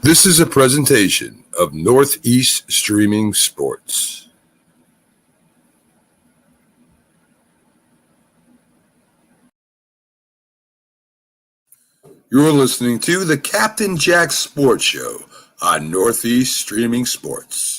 This is a presentation of Northeast Streaming Sports. You're listening to the Captain Jack Sports Show on Northeast Streaming Sports.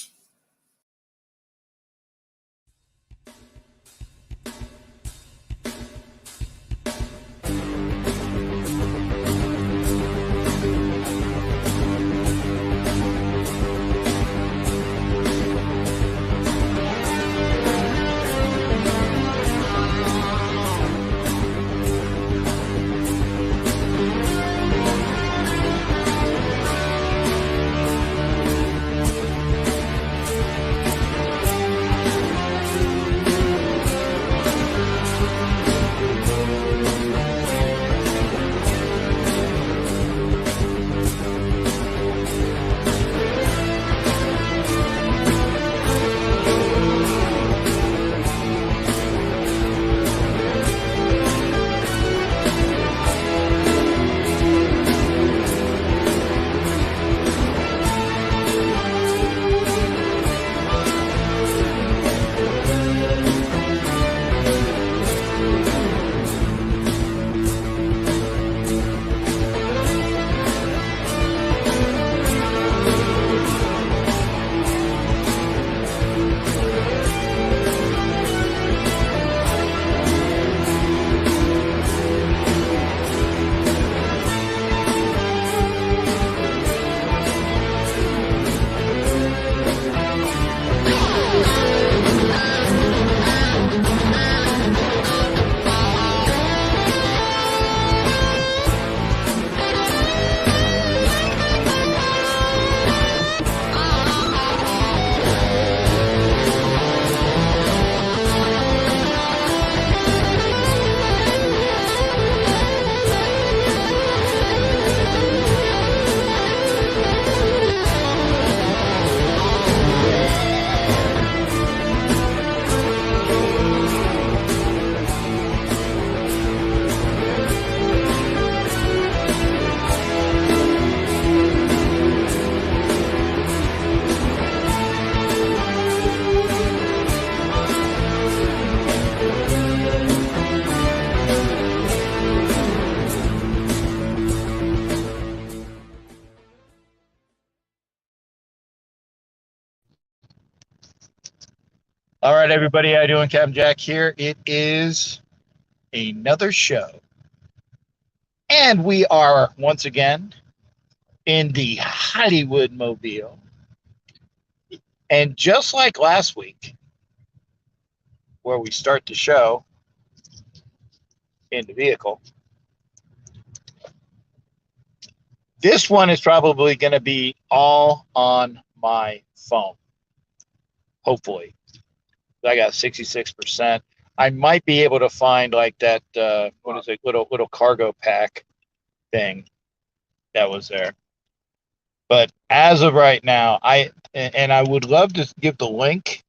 All right, everybody, how you doing? Captain Jack here. It is another show. And we are, once again, in the Hollywood Mobile. And just like last week, where we start the show in the vehicle, this one is probably going to be all on my phone, hopefully. I got 66%. I might be able to find like that, what is it, little cargo pack thing that was there. But as of right now, I would love to give the link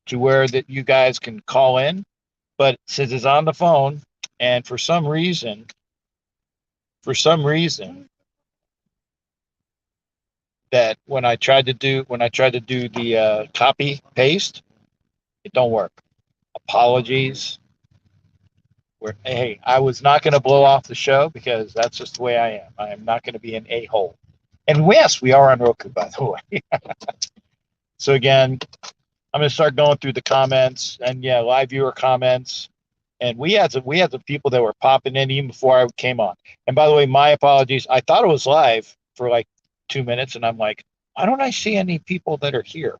to where that you guys can call in, but since it's on the phone, and for some reason, that when I tried to do the copy paste, it don't work. Apologies. Hey, I was not going to blow off the show because that's just the way I am. I am not going to be an a-hole. And yes, we are on Roku, by the way. So again, I'm going to start going through the comments and live viewer comments. And we had some people that were popping in even before I came on. And by the way, my apologies. I thought it was live for like 2 minutes, and I'm like, why don't I see any people that are here?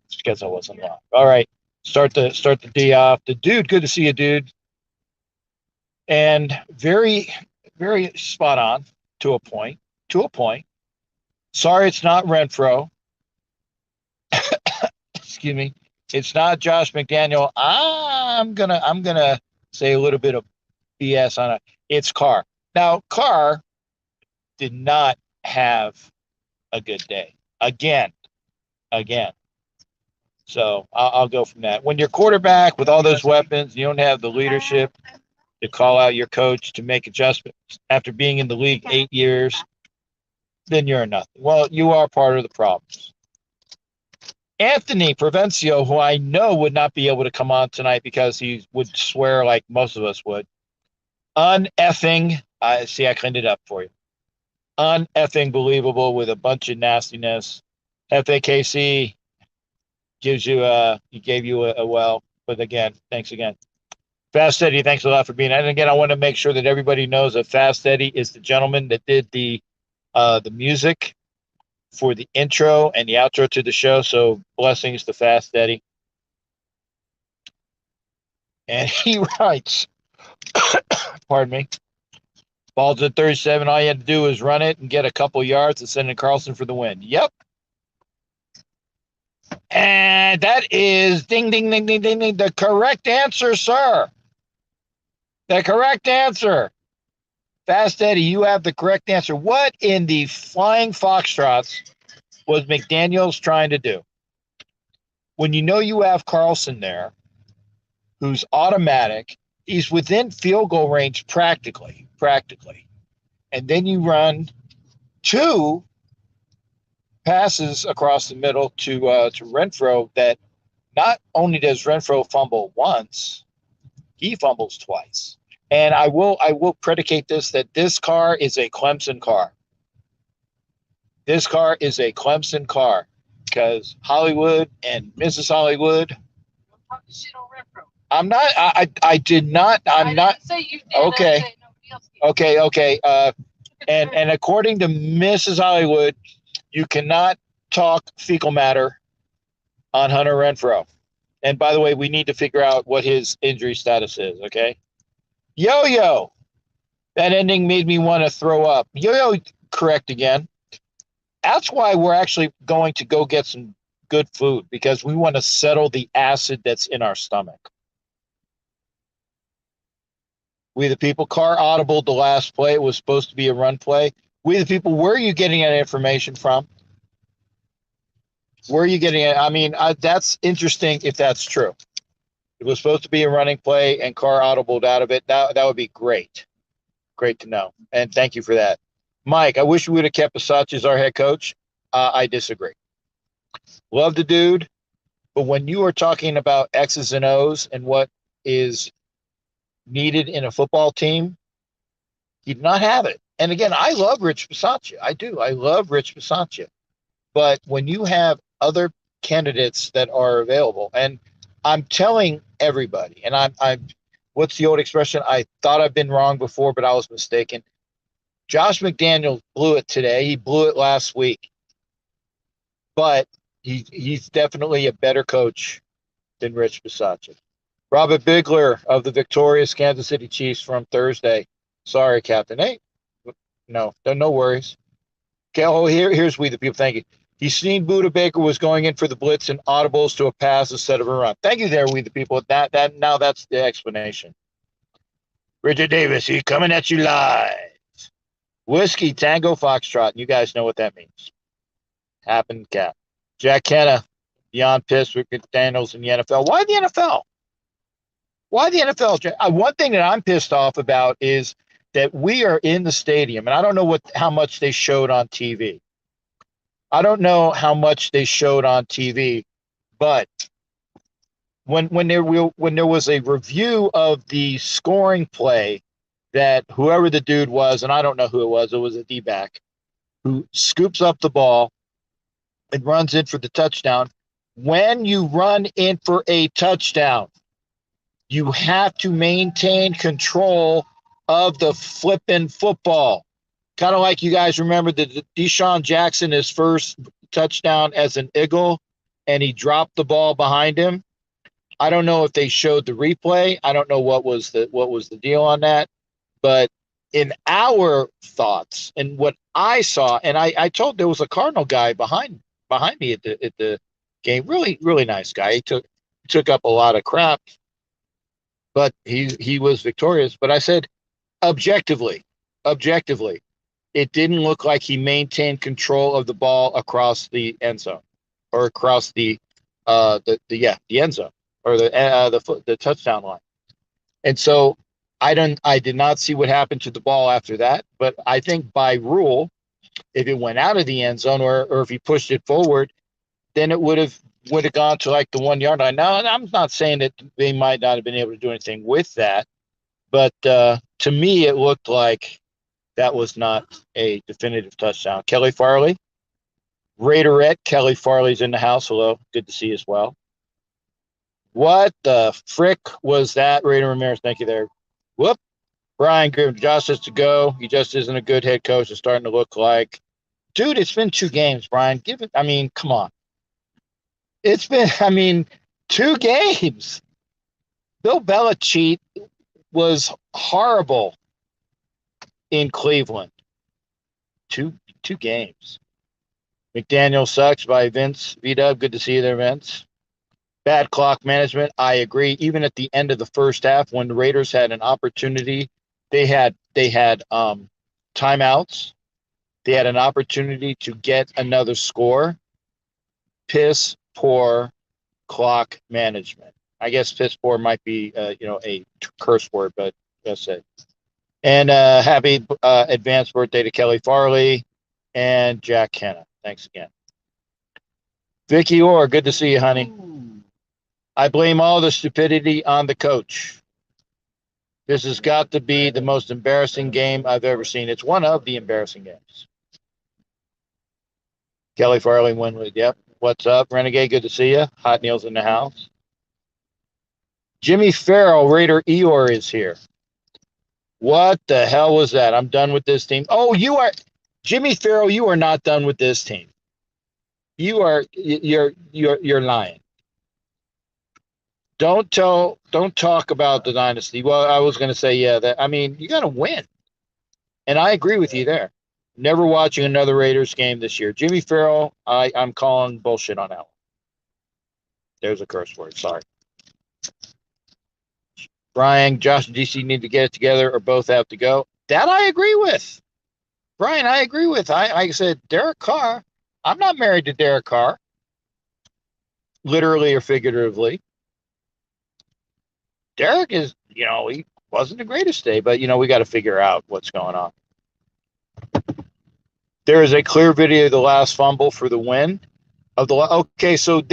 It's because I wasn't live. All right. Start the day off. The dude, good to see you, dude. And very, very spot on to a point. Sorry, it's not Renfro. Excuse me. It's not Josh McDaniel. I'm gonna say a little bit of BS on it. It's Carr. Now, Carr did not have a good day again. So I'll go from that. When you're quarterback with all those weapons, you don't have the leadership to call out your coach to make adjustments after being in the league 8 years. then you're nothing. Well, you are part of the problems. Anthony Provencio, who I know would not be able to come on tonight because he would swear like most of us would. Uneffing. I see. I cleaned it up for you. Uneffing believable with a bunch of nastiness. FAKC gives you he gave you a well, but again, thanks again. Fast Eddie, thanks a lot for being. And again, I want to make sure that everybody knows that Fast Eddie is the gentleman that did the music for the intro and the outro to the show. So blessings to Fast Eddie. And he writes, pardon me, ball's at 37. All you had to do was run it and get a couple yards and send it to Carlson for the win. Yep. And that is ding, ding, ding, ding, ding, ding. The correct answer, sir. The correct answer. Fast Eddie, you have the correct answer. What in the flying foxtrots was McDaniels trying to do? When you know you have Carlson there, who's automatic, he's within field goal range practically. And then you run two passes across the middle to Renfro that not only does Renfro fumble once, he fumbles twice. And I will predicate this that this car is a Clemson car. This car is a Clemson car because Hollywood and Mrs. Hollywood. Don't talk shit on Renfro. I'm not. I did not. I'm not. Didn't say you did. Okay. I said nobody else did. Okay. And according to Mrs. Hollywood, you cannot talk fecal matter on Hunter Renfro. And by the way, we need to figure out what his injury status is. Okay. Yo-yo. That ending made me want to throw up. Yo-yo, correct again. That's why we're actually going to go get some good food because we want to settle the acid that's in our stomach. We the people, car audible the last play. It was supposed to be a run play. We the people, where are you getting that information from? Where are you getting it? I mean, that's interesting if that's true. It was supposed to be a running play and car audibled out of it. That would be great. Great to know. And thank you for that. Mike, I wish we would have kept Bisaccia as our head coach. I disagree. Love the dude. But when you are talking about X's and O's and what is needed in a football team, he did not have it. And again, I love Rich Bisaccia. I do. I love Rich Bisaccia. But when you have other candidates that are available, and I'm telling everybody, and I'm what's the old expression? I thought I've been wrong before, but I was mistaken. Josh McDaniels blew it today. He blew it last week. But he's definitely a better coach than Rich Bisaccia. Robert Bigler of the victorious Kansas City Chiefs from Thursday. Sorry, Captain. Hey, no worries. Okay, here's we the people. Thank you. He seen Buda Baker was going in for the blitz and audibles to a pass instead of a run. Thank you there, we the people. Now that's the explanation. Richard Davis, he's coming at you live. Whiskey Tango Foxtrot. You guys know what that means. Happened, Cap. Jack Kenna, beyond pissed with Daniels in the NFL. Why the NFL? Why the NFL? One thing that I'm pissed off about is that we are in the stadium, and I don't know how much they showed on TV. I don't know how much they showed on TV, but when there was a review of the scoring play that whoever the dude was, and I don't know who it was a D-back, who scoops up the ball and runs in for the touchdown. When you run in for a touchdown, you have to maintain control of the flipping football. Kind of like you guys remember the Deshaun Jackson, his first touchdown as an Eagle, and he dropped the ball behind him. I don't know if they showed the replay. I don't know what was the deal on that. But in our thoughts and what I saw, and I told there was a Cardinal guy behind me at the game. Really, really nice guy. He took up a lot of crap, but he was victorious. But I said, objectively, it didn't look like he maintained control of the ball across the end zone or across the end zone or the touchdown line. And so I did not see what happened to the ball after that, but I think by rule, If it went out of the end zone or if he pushed it forward, then it would have gone to like the 1 yard line. Now, I'm not saying that they might not have been able to do anything with that, but to me, it looked like that was not a definitive touchdown. Kelly Farley, Raiderette Kelly Farley's in the house. Hello, good to see you as well. What the frick was that, Raider Ramirez? Thank you there. Whoop. Brian Grimm, Josh has to go. He just isn't a good head coach. It's starting to look like. Dude, it's been 2 games, Brian. Come on. It's been, 2 games. Bill Belichick was horrible in Cleveland. Two games. McDaniel sucks by Vince V-Dub. Good to see you there, Vince. Bad clock management. I agree. Even at the end of the first half, when the Raiders had an opportunity, they had timeouts. They had an opportunity to get another score. Piss poor clock management. I guess piss poor might be a curse word, but that's it. And happy advanced birthday to Kelly Farley and Jack Hanna. Thanks again. Vicky Orr, good to see you, honey. I blame all the stupidity on the coach. This has got to be the most embarrassing game I've ever seen. It's one of the embarrassing games. Kelly Farley, Winwood. Yep. What's up, Renegade? Good to see you. Hot Neil's in the house. Jimmy Farrell, Raider Eeyore is here. What the hell was that? I'm done with this team. Oh, you are Jimmy Farrell. You are not done with this team. You're lying. Don't talk about the dynasty. Well, I was going to say, yeah, you got to win. And I agree with you there. Never watching another Raiders game this year. Jimmy Farrell, I'm calling bullshit on that one. There's a curse word. Sorry. Brian, Josh, and DC need to get it together or both have to go. That I agree with. Brian, I agree with. I said, Derek Carr. I'm not married to Derek Carr. Literally or figuratively. Derek is, he wasn't the greatest day, but, we got to figure out what's going on. There is a clear video of the last fumble for the win. Okay, so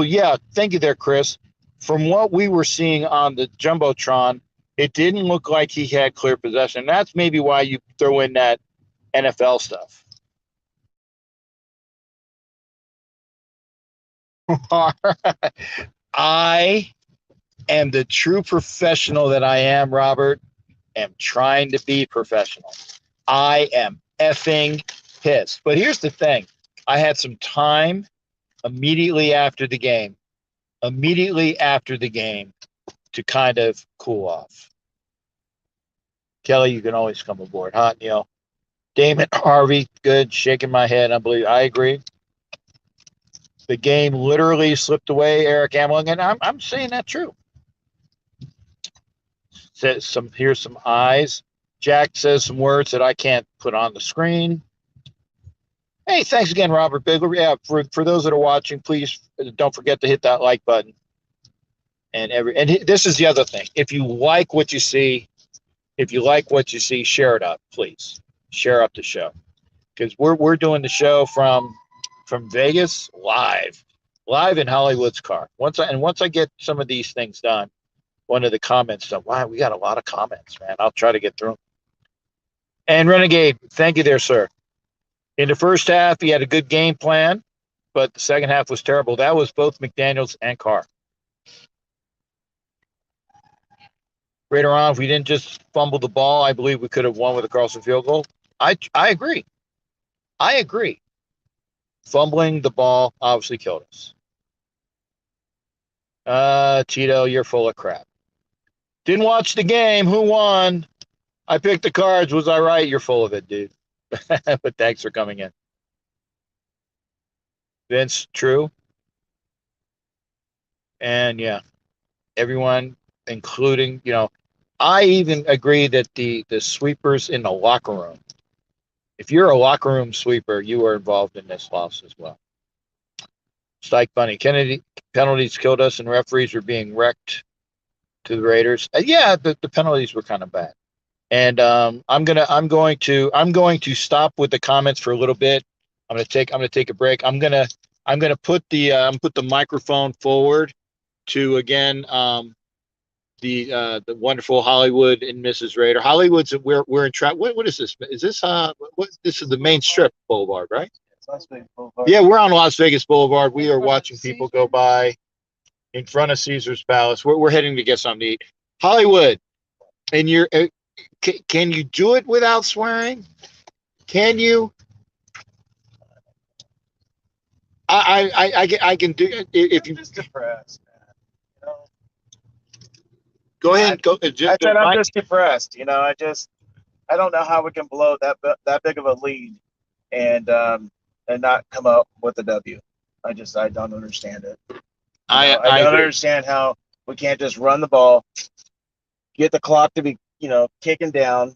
yeah, thank you there, Chris. From what we were seeing on the Jumbotron, it didn't look like he had clear possession. That's maybe why you throw in that NFL stuff. I am the true professional that I am, Robert, am trying to be professional. I am effing pissed. But here's the thing. I had some time immediately after the game to kind of cool off. Kelly, you can always come aboard. Hot Neil. Damon Harvey, good. Shaking my head. I agree. The game literally slipped away, Eric Ameling, and I'm saying that true. Here's some eyes. Jack says some words that I can't put on the screen. Hey, thanks again, Robert Bigler. Yeah, for those that are watching, please don't forget to hit that like button. And this is the other thing. If you like what you see, share it up, please. Share up the show, because we're doing the show from Vegas live in Hollywood's car. Once I get some of these things done, one of the comments done. Wow, we got a lot of comments, man. I'll try to get through them. And Renegade, thank you there, sir. In the first half, he had a good game plan, but the second half was terrible. That was both McDaniels and Carr. Later on, if we didn't just fumble the ball, I believe we could have won with a Carlson field goal. I agree. Fumbling the ball obviously killed us. Tito, you're full of crap. Didn't watch the game. Who won? I picked the Cards. Was I right? You're full of it, dude. But thanks for coming in. Vince, true. And yeah, everyone, including, I even agree that the sweepers in the locker room, if you're a locker room sweeper, you are involved in this loss as well. Stike Bunny, Kennedy penalties killed us and referees were being wrecked to the Raiders. Yeah, the penalties were kind of bad. And I'm going to stop with the comments for a little bit. I'm gonna take a break. I'm gonna put the microphone forward to again the wonderful Hollywood and Mrs. Raider. Hollywood's we're in track. What is this? Is this what this is the main strip boulevard, right? Las Vegas Boulevard. Yeah, we're on Las Vegas Boulevard. We are watching people go by in front of Caesar's Palace. We're heading to get something to eat. Hollywood, and you're can you do it without swearing? Can you? I can do it if you I'm just depressed, man. You know, go ahead. Go. I said I'm just depressed. You know, I don't know how we can blow that big of a lead and not come up with a W. I don't understand it. I don't understand how we can't just run the ball, get the clock to be kicking down.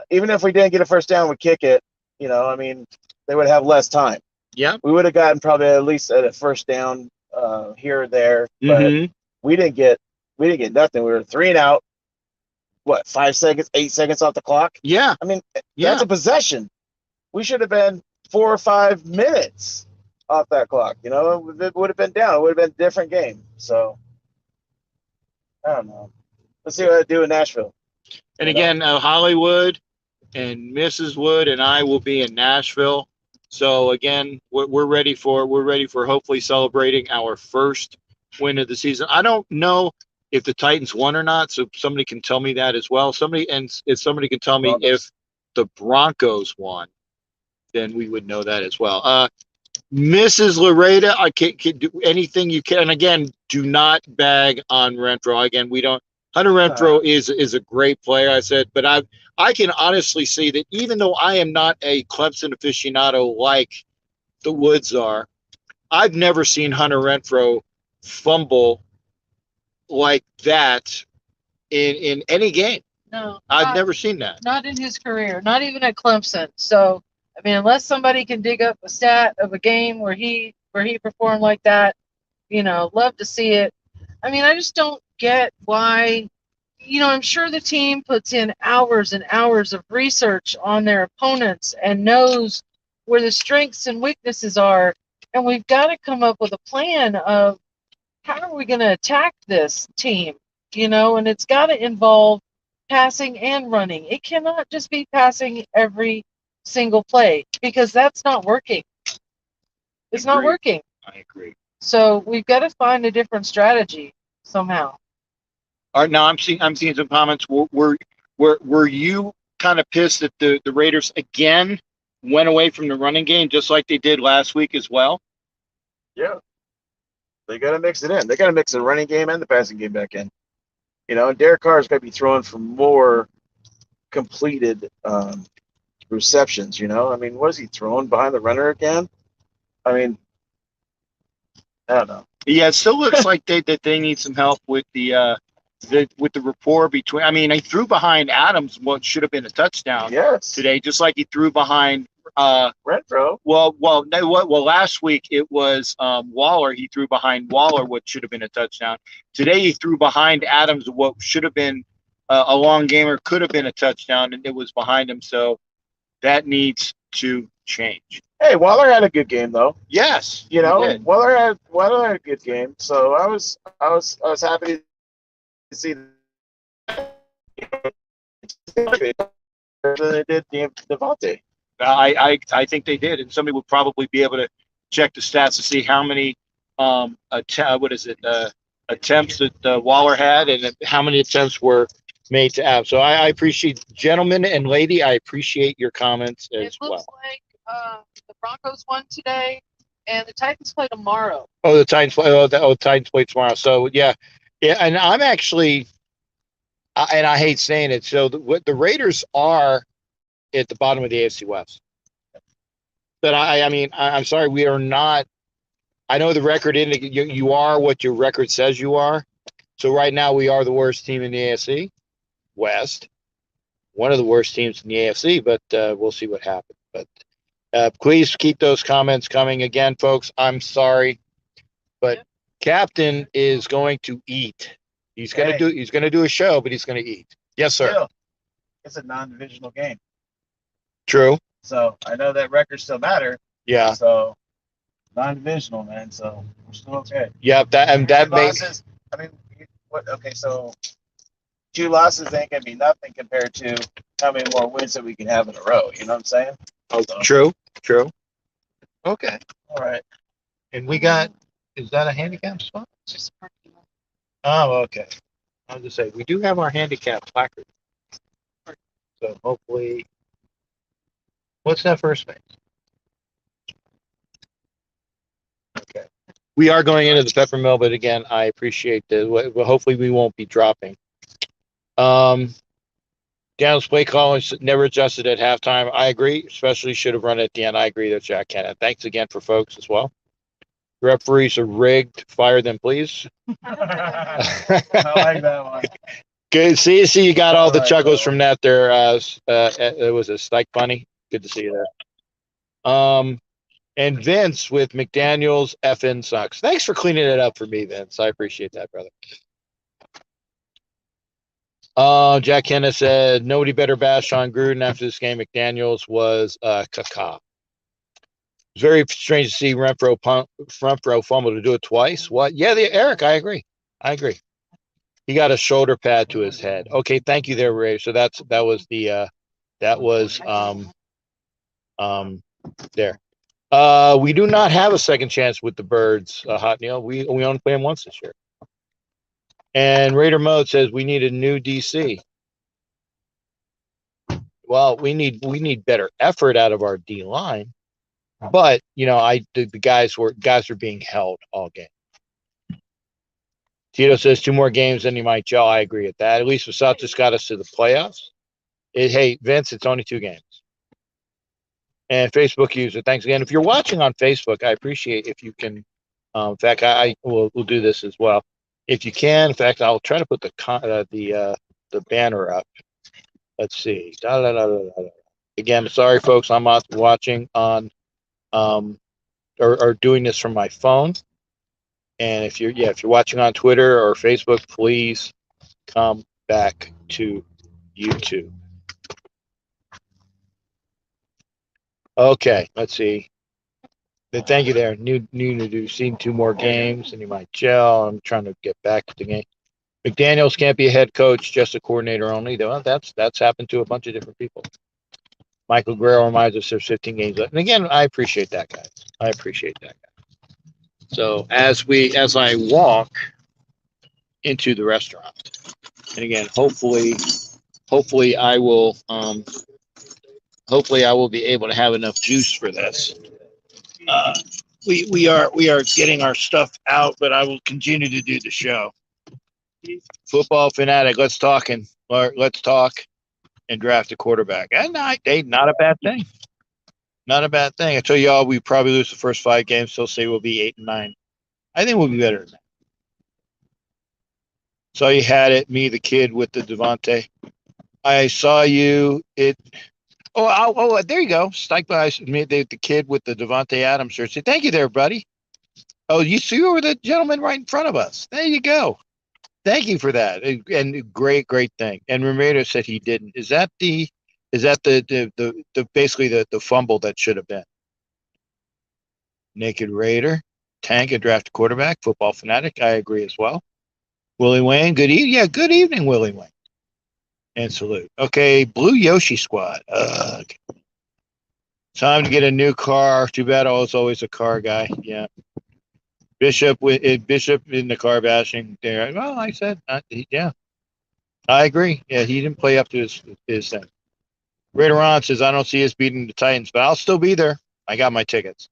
Even if we didn't get a first down, we kick it. I mean, they would have less time. Yeah, we would have gotten probably at least a first down here or there, but we didn't get nothing. We were 3 and out. What, 5 seconds, 8 seconds off the clock? Yeah. I mean, that's a possession. We should have been 4 or 5 minutes off that clock. It would have been down. It would have been a different game. So I don't know. Let's see what I do in Nashville. And again, Hollywood and Mrs. Wood and I will be in Nashville. So again, we're ready for hopefully celebrating our first win of the season. I don't know if the Titans won or not, so somebody can tell me that as well. If somebody can tell me if the Broncos won, then we would know that as well. Mrs. Loretta, I can do anything you can. And again, do not bag on Renfro. Again, we don't. Hunter Renfro is a great player, I said, but I can honestly see that even though I am not a Clemson aficionado like the Woods are, I've never seen Hunter Renfro fumble like that in any game. No, I've never seen that. Not in his career, not even at Clemson. So, I mean, unless somebody can dig up a stat of a game where he performed like that, love to see it. I mean, I just don't get why. I'm sure the team puts in hours and hours of research on their opponents and knows where the strengths and weaknesses are. And we've got to come up with a plan of how are we going to attack this team, and it's got to involve passing and running. It cannot just be passing every single play because that's not working. It's not working. I agree. So we've got to find a different strategy somehow. All right, now I'm seeing some comments. Were you kind of pissed that the Raiders again went away from the running game just like they did last week as well? Yeah. They got to mix it in. They got to mix the running game and the passing game back in. And Derek Carr's got to be throwing for more completed receptions. I mean, what is he throwing behind the runner again? I mean, I don't know. Yeah, it still looks like they need some help with the rapport between. I mean, he threw behind Adams what should have been a touchdown today, just like he threw behind Renfro. Well, last week it was Waller. He threw behind Waller what should have been a touchdown. Today he threw behind Adams what should have been a long gamer, could have been a touchdown, and it was behind him. So that needs to change. Hey, Waller had a good game though. Yes, Waller had a good game. So I was happy to see that they did Devontae. I think they did, and somebody would probably be able to check the stats to see how many attempts that Waller had and how many attempts were made to Ab. So I appreciate, gentlemen and lady, I appreciate your comments as well. It looks like the Broncos won today, and the Titans play tomorrow. Oh, the Titans play. Titans play tomorrow. So yeah, and I'm actually, and I hate saying it. So the Raiders are at the bottom of the AFC West. But I mean, I'm sorry, we are not. I know the record indicates you are what your record says you are. So right now we are the worst team in the AFC West, one of the worst teams in the AFC. But we'll see what happens. But please keep those comments coming. Again, folks, I'm sorry, but Captain is going to eat. He's gonna do a show, but he's gonna eat. Yes, sir. it's a non-divisional game. True. So I know that records still matter. Yeah. So non-divisional, man. So we're still okay. Yeah. That Two losses. I mean, what? Okay, so 2 losses ain't gonna be nothing compared to how many more wins that we can have in a row. You know what I'm saying? Oh, So, true. Okay. all right. And we got. Is that a handicap spot? Just parking lot. Oh, okay. I was just say we do have our handicap placard. So hopefully, what's that first base? Okay. We are going into the peppermill, but again, I appreciate the. Hopefully, we won't be dropping. Daniel's play calling never adjusted at halftime. I agree, especially should have run at the end. I agree with Jack Cannon. Thanks again for folks as well. Referees are rigged. Fire them, please. I like that one. Good. See, you got all the All right, chuckles bro. from that there. It was a Stike Bunny. Good to see you there. And Vince with McDaniel's effing sucks. Thanks for cleaning it up for me, Vince. I appreciate that, brother. Jack Kenna said nobody better bash Sean Gruden after this game. McDaniel's was caca. It's very strange to see front row fumble to do it twice. What? Yeah, Eric, I agree. He got a shoulder pad to his head. Okay, thank you there, Ray. So that was there. We do not have a second chance with the Birds, Hot Neil. We only play them once this year. And Raider Mode says we need a new DC. Well, we need better effort out of our D line, but the guys are being held all game. Tito says 2 more games than he might gel. I agree with that. At least Vasat just got us to the playoffs. Hey, Vince, it's only 2 games. And Facebook user, thanks again. If you're watching on Facebook, I appreciate if you can. In fact, we'll do this as well. If you can, in fact, I'll try to put the banner up. Let's see. Again, sorry, folks. I'm not watching on or doing this from my phone. And if you're watching on Twitter or Facebook, please come back to YouTube. Okay, let's see. But thank you there. New seen 2 more games and you might gel. I'm trying to get back to the game. McDaniels can't be a head coach, just a coordinator only. Well, that's happened to a bunch of different people. Michael Guerrero reminds us there's 15 games left. And again, I appreciate that, guys. So as I walk into the restaurant, and again, hopefully I will be able to have enough juice for this. We are getting our stuff out, but I will continue to do the show. Football fanatic, let's talk and draft a quarterback. And not a bad thing. Not a bad thing. I tell y'all, we probably lose the first 5 games. Still say we'll be 8 and 9. I think we'll be better than that. So you had it, me, the kid with the Devontae. I saw you. Oh, there you go. Stike by the kid with the Devontae Adams jersey. Thank you there, buddy. Oh, you were the gentleman right in front of us. There you go. Thank you for that. And great thing. And Ramirez said he didn't. Is that the basically the fumble that should have been? Naked Raider, tank and draft a quarterback, football fanatic. I agree as well. Willie Wayne, good evening. Yeah, good evening, Willie Wayne. And salute. Okay, Blue Yoshi Squad. Time to get a new car. Too bad I was always a car guy. Yeah. Bishop in the car bashing there. Well, I said, yeah. I agree. Yeah, he didn't play up to his thing. Raider on says, I don't see us beating the Titans, but I'll still be there. I got my tickets.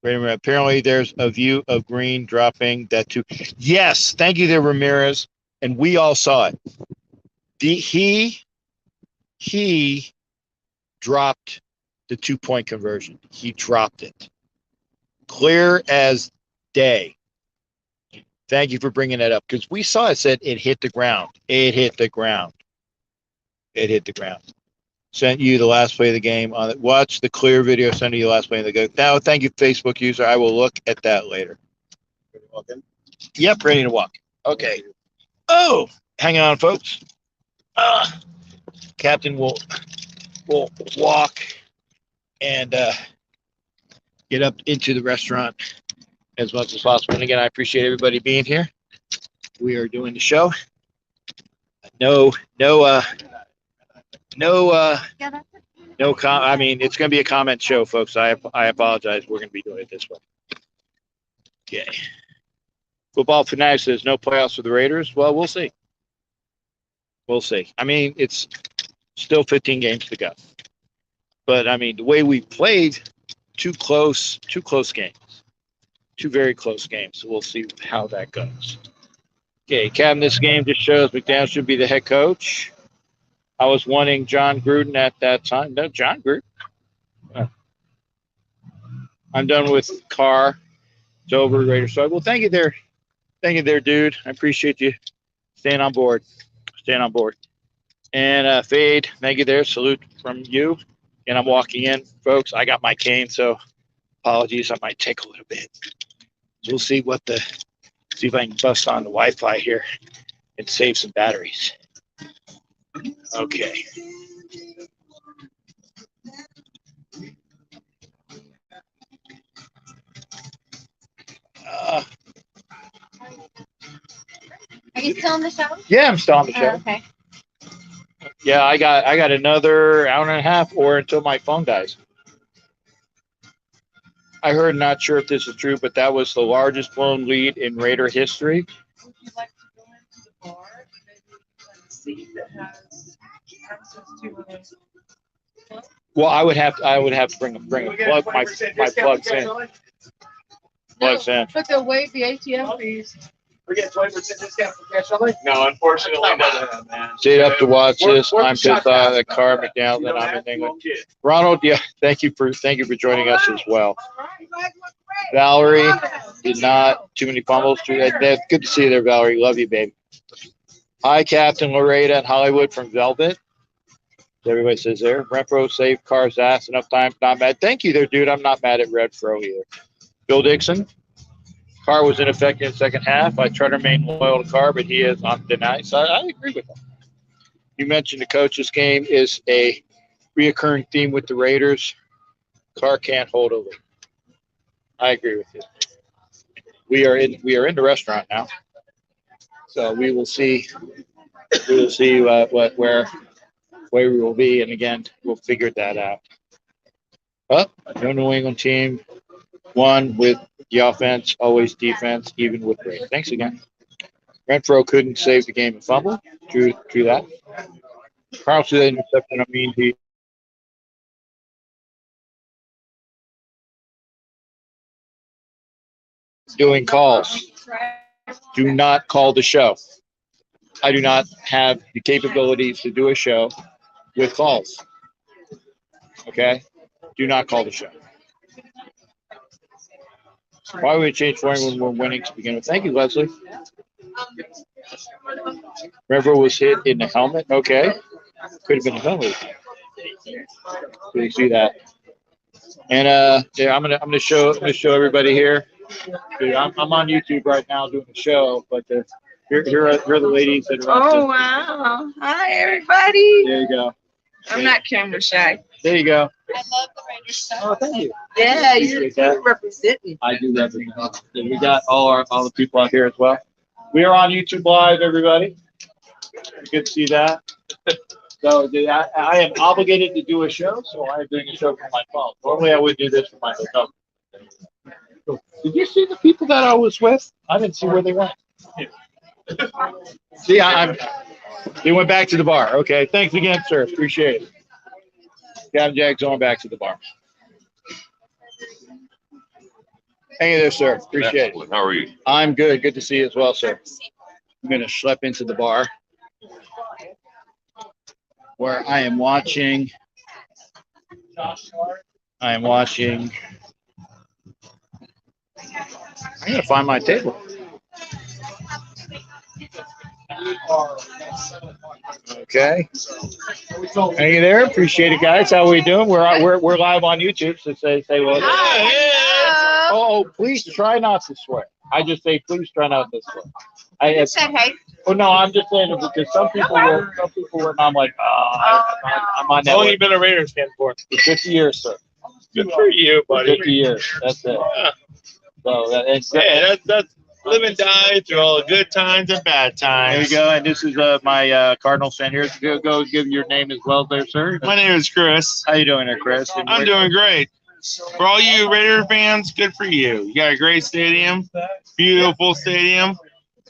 Apparently, there's a view of Green dropping that too. Yes, thank you there, Ramirez. And we all saw it. He dropped the 2-point conversion. He dropped it. Clear as day. Thank you for bringing that up because we saw it. Said it hit the ground. It hit the ground. Sent you the last play of the game on it. Watch the clear video. Send you the last play of the game. Now, thank you, Facebook user. I will look at that later. Ready to walk in? Yep, ready to walk. Okay. Oh, hang on, folks. Captain will walk and get up into the restaurant as much as possible. And again, I appreciate everybody being here. We are doing the show. No. I mean, it's going to be a comment show, folks. I apologize. We're going to be doing it this way. Okay. Football Fanatic says no playoffs for the Raiders. Well, we'll see. We'll see. I mean, it's still 15 games to go. But I mean, the way we played, two close games, two very close games. So we'll see how that goes. Okay, Captain, this game just shows McDaniel should be the head coach. I was wanting John Gruden at that time. No, John Gruden. I'm done with Carr. It's over, Raiders. So, well, thank you there, dude. I appreciate you staying on board. And Fade, thank you there. Salute from you. And I'm walking in, folks. I got my cane, so apologies. I might take a little bit. We'll see see if I can bust on the Wi-Fi here and save some batteries. Okay. Are you still on the show? Yeah, I'm still on the show. Okay. Yeah, I got another hour and a half or until my phone dies. I heard, not sure if this is true, but that was the largest blown lead in Raider history. Would you like to go into the bar and maybe find a seat that has access to Well, I would have to bring a plug. My plug's in. Plugs in. But they'll waive the ATM fees. We get 20% discount for cash only? No, unfortunately, no, man. Stayed up to watch this. I'm pissed off that Carr McDowell that I'm in England. Ronald, yeah, thank you for joining us as well. Valerie did not too many fumbles. That's good to see you there, Valerie. Love you, baby. Hi, Captain Loretta and Hollywood from Velvet. Everybody says there. Renfro saved Carr's ass enough time. Not mad. Thank you there, dude. I'm not mad at Renfro either. Bill Dixon. Carr was ineffective in the second half. I try to remain loyal to Carr, but he is on denied. So I agree with him. You mentioned the coach's game is a reoccurring theme with the Raiders. Carr can't hold a lead. I agree with you. We are in the restaurant now, so we will see. We will see where we will be, and again, we'll figure that out. But no New England team won with the offense, always defense, even with rain. Thanks again. Renfro couldn't save the game and fumble. True that. Carlson interception. I mean, he doing calls. Do not call the show. I do not have the capabilities to do a show with calls. Okay? Do not call the show. Why would we change for when we're winning to begin with? Thank you, Leslie. River was hit in the helmet. Okay. Could have been a helmet. So you see that. And yeah, I'm gonna show everybody here. I'm on YouTube right now doing the show, but here are the ladies that are on. Oh, wow. Hi, everybody. There you go. I'm not camera shy. There you go. I love the Raiders stuff. Oh, thank you. Yeah, you're Appreciate that. representing. I do represent. And we got all the people out here as well. We are on YouTube Live, everybody. Good to see that. So I am obligated to do a show, so I'm doing a show from my phone. Normally I would do this from my hotel. Did you see the people that I was with? I didn't see where they went. See, they went back to the bar. Okay, thanks again, sir. Appreciate it. Captain Jack's going back to the bar. Hang there, sir. Appreciate it. How are you? I'm good. Good to see you as well, sir. I'm going to schlep into the bar where I am watching. I'm going to find my table. Okay. Hey there. Appreciate it, guys. How we doing? We're live on YouTube, so say well. Oh, please try not to swear. I just say please try not to swear. Say hey. Oh no, I'm just saying it because some people were, and I'm like, I'm on that. How long way. you been a Raiders fan for? 50 years, sir. Good for you, buddy. 50 years. That's it. Yeah. So that's That's live and die through all the good times and bad There times. you go. And this is my Cardinals fan here. Go give your name as well there, sir. My name is Chris. How you doing there, Chris? I'm doing great. For all you Raider fans, good for you. You got a great stadium, beautiful stadium.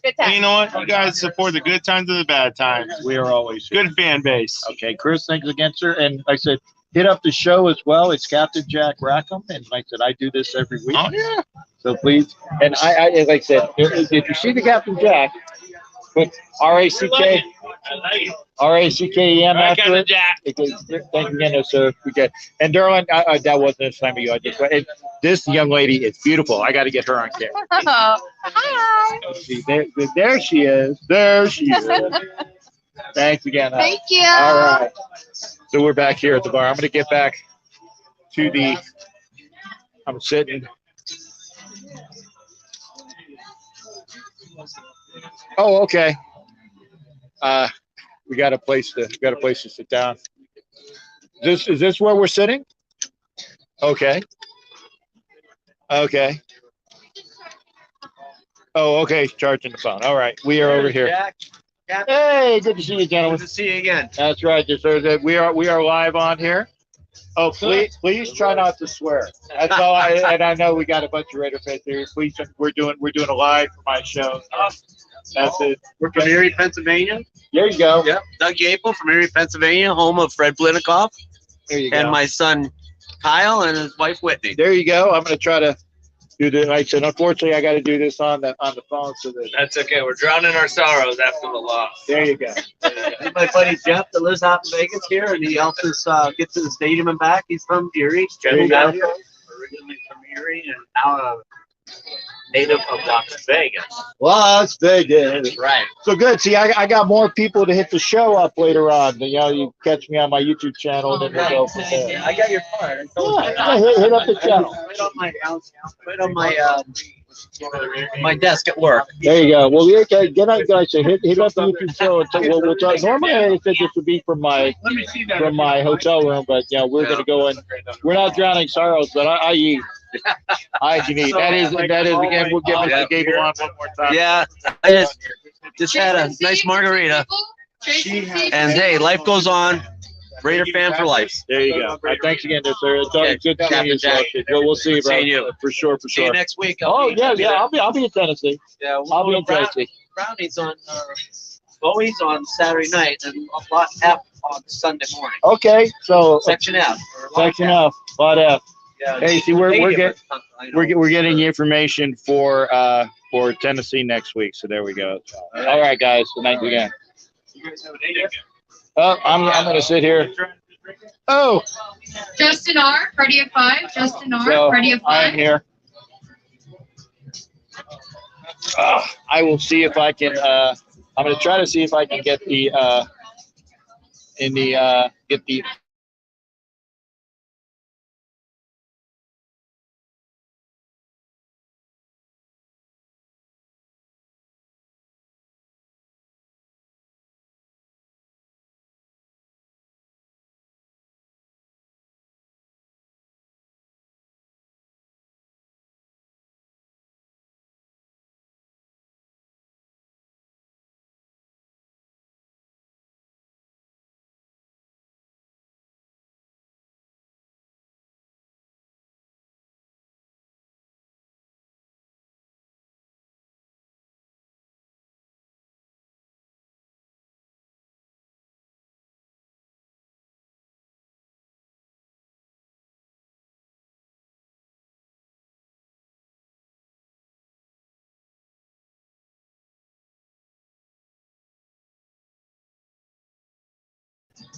Good And you time. know what? You guys support the good times and the bad times. We are always here. Good fan base. Okay, Chris, thanks again, sir. And like I said, hit up the show as well. It's Captain Jack Rackham. And like I said, I do this every week. Oh yeah. So please. And I like I said, if you see the Captain Jack, put R-A-C-K, R-A-C-K-E-M after it. Jack. Thank you again, sir. And Darlene, that wasn't a time of you. This young lady is beautiful. I got to get her on camera. Hi. See, there she is. There she is. Thanks again. Huh? Thank you. All right. So we're back here at the bar. I'm going to get back to I'm sitting. Oh, okay. We got a place to sit down. Is this where we're sitting? Okay. Okay. Oh, okay. Charging the phone. All right. We are over here. Jack, Hey, good to see you, gentlemen. good to see you again. That's right. We are live on here. Oh, please try not to swear. That's all. And I know we got a bunch of Raider fans here. Please, we're doing a live for my show. That's it. We're from Erie, Pennsylvania. There you go. Yep. Doug Yapel from Erie, Pennsylvania, home of Fred Blinikoff There you go. and my son Kyle and his wife Whitney. There you go. I'm going to try to do this. Like I said, unfortunately, I got to do this on the phone. So that That's okay. We're drowning our sorrows after the loss. there you go. And my buddy Jeff that lives out in Vegas here, and he helps us get to the stadium and back. He's from Erie. There you go. Originally from Erie and now a native of Las Vegas. Las Vegas. Right. So good. See, I got more people to hit the show up later on. You know, you catch me on my YouTube channel, and then we'll go from there. I got your card. Yeah, hit up the channel. Right on my desk at work. There you go. Well, okay, get out, guys. So hit up the YouTube show. And we'll talk. Normally, I said this would be from my hotel room, but yeah, we're gonna go in. We're not drowning sorrows, but I eat. I can eat. That is again. We'll give Mr. Gable on one more time. Yeah, I just had a nice margarita. And hey, life goes on. Raider fan for life. There you go. Thanks again, sir. It's always good to see you. Jack. We'll see you, bro. Seeing you. For sure. See you next week. Oh yeah. I'll be in Tennessee. Yeah, I'll be in Tennessee. Brownies on Bowie's on Saturday night and a lot F on Sunday morning. Okay, so Section F. section F, lot F. Yeah, Hey, see, we're getting I know. we're getting the information for Tennessee next week. So there we go. All right, guys. So thanks again. Oh, I'm gonna sit here. Oh, Justin R, Party of 5. Justin R, so Party of I'm 5. here. I will see if I can. I'm gonna try to see if I can get the get the.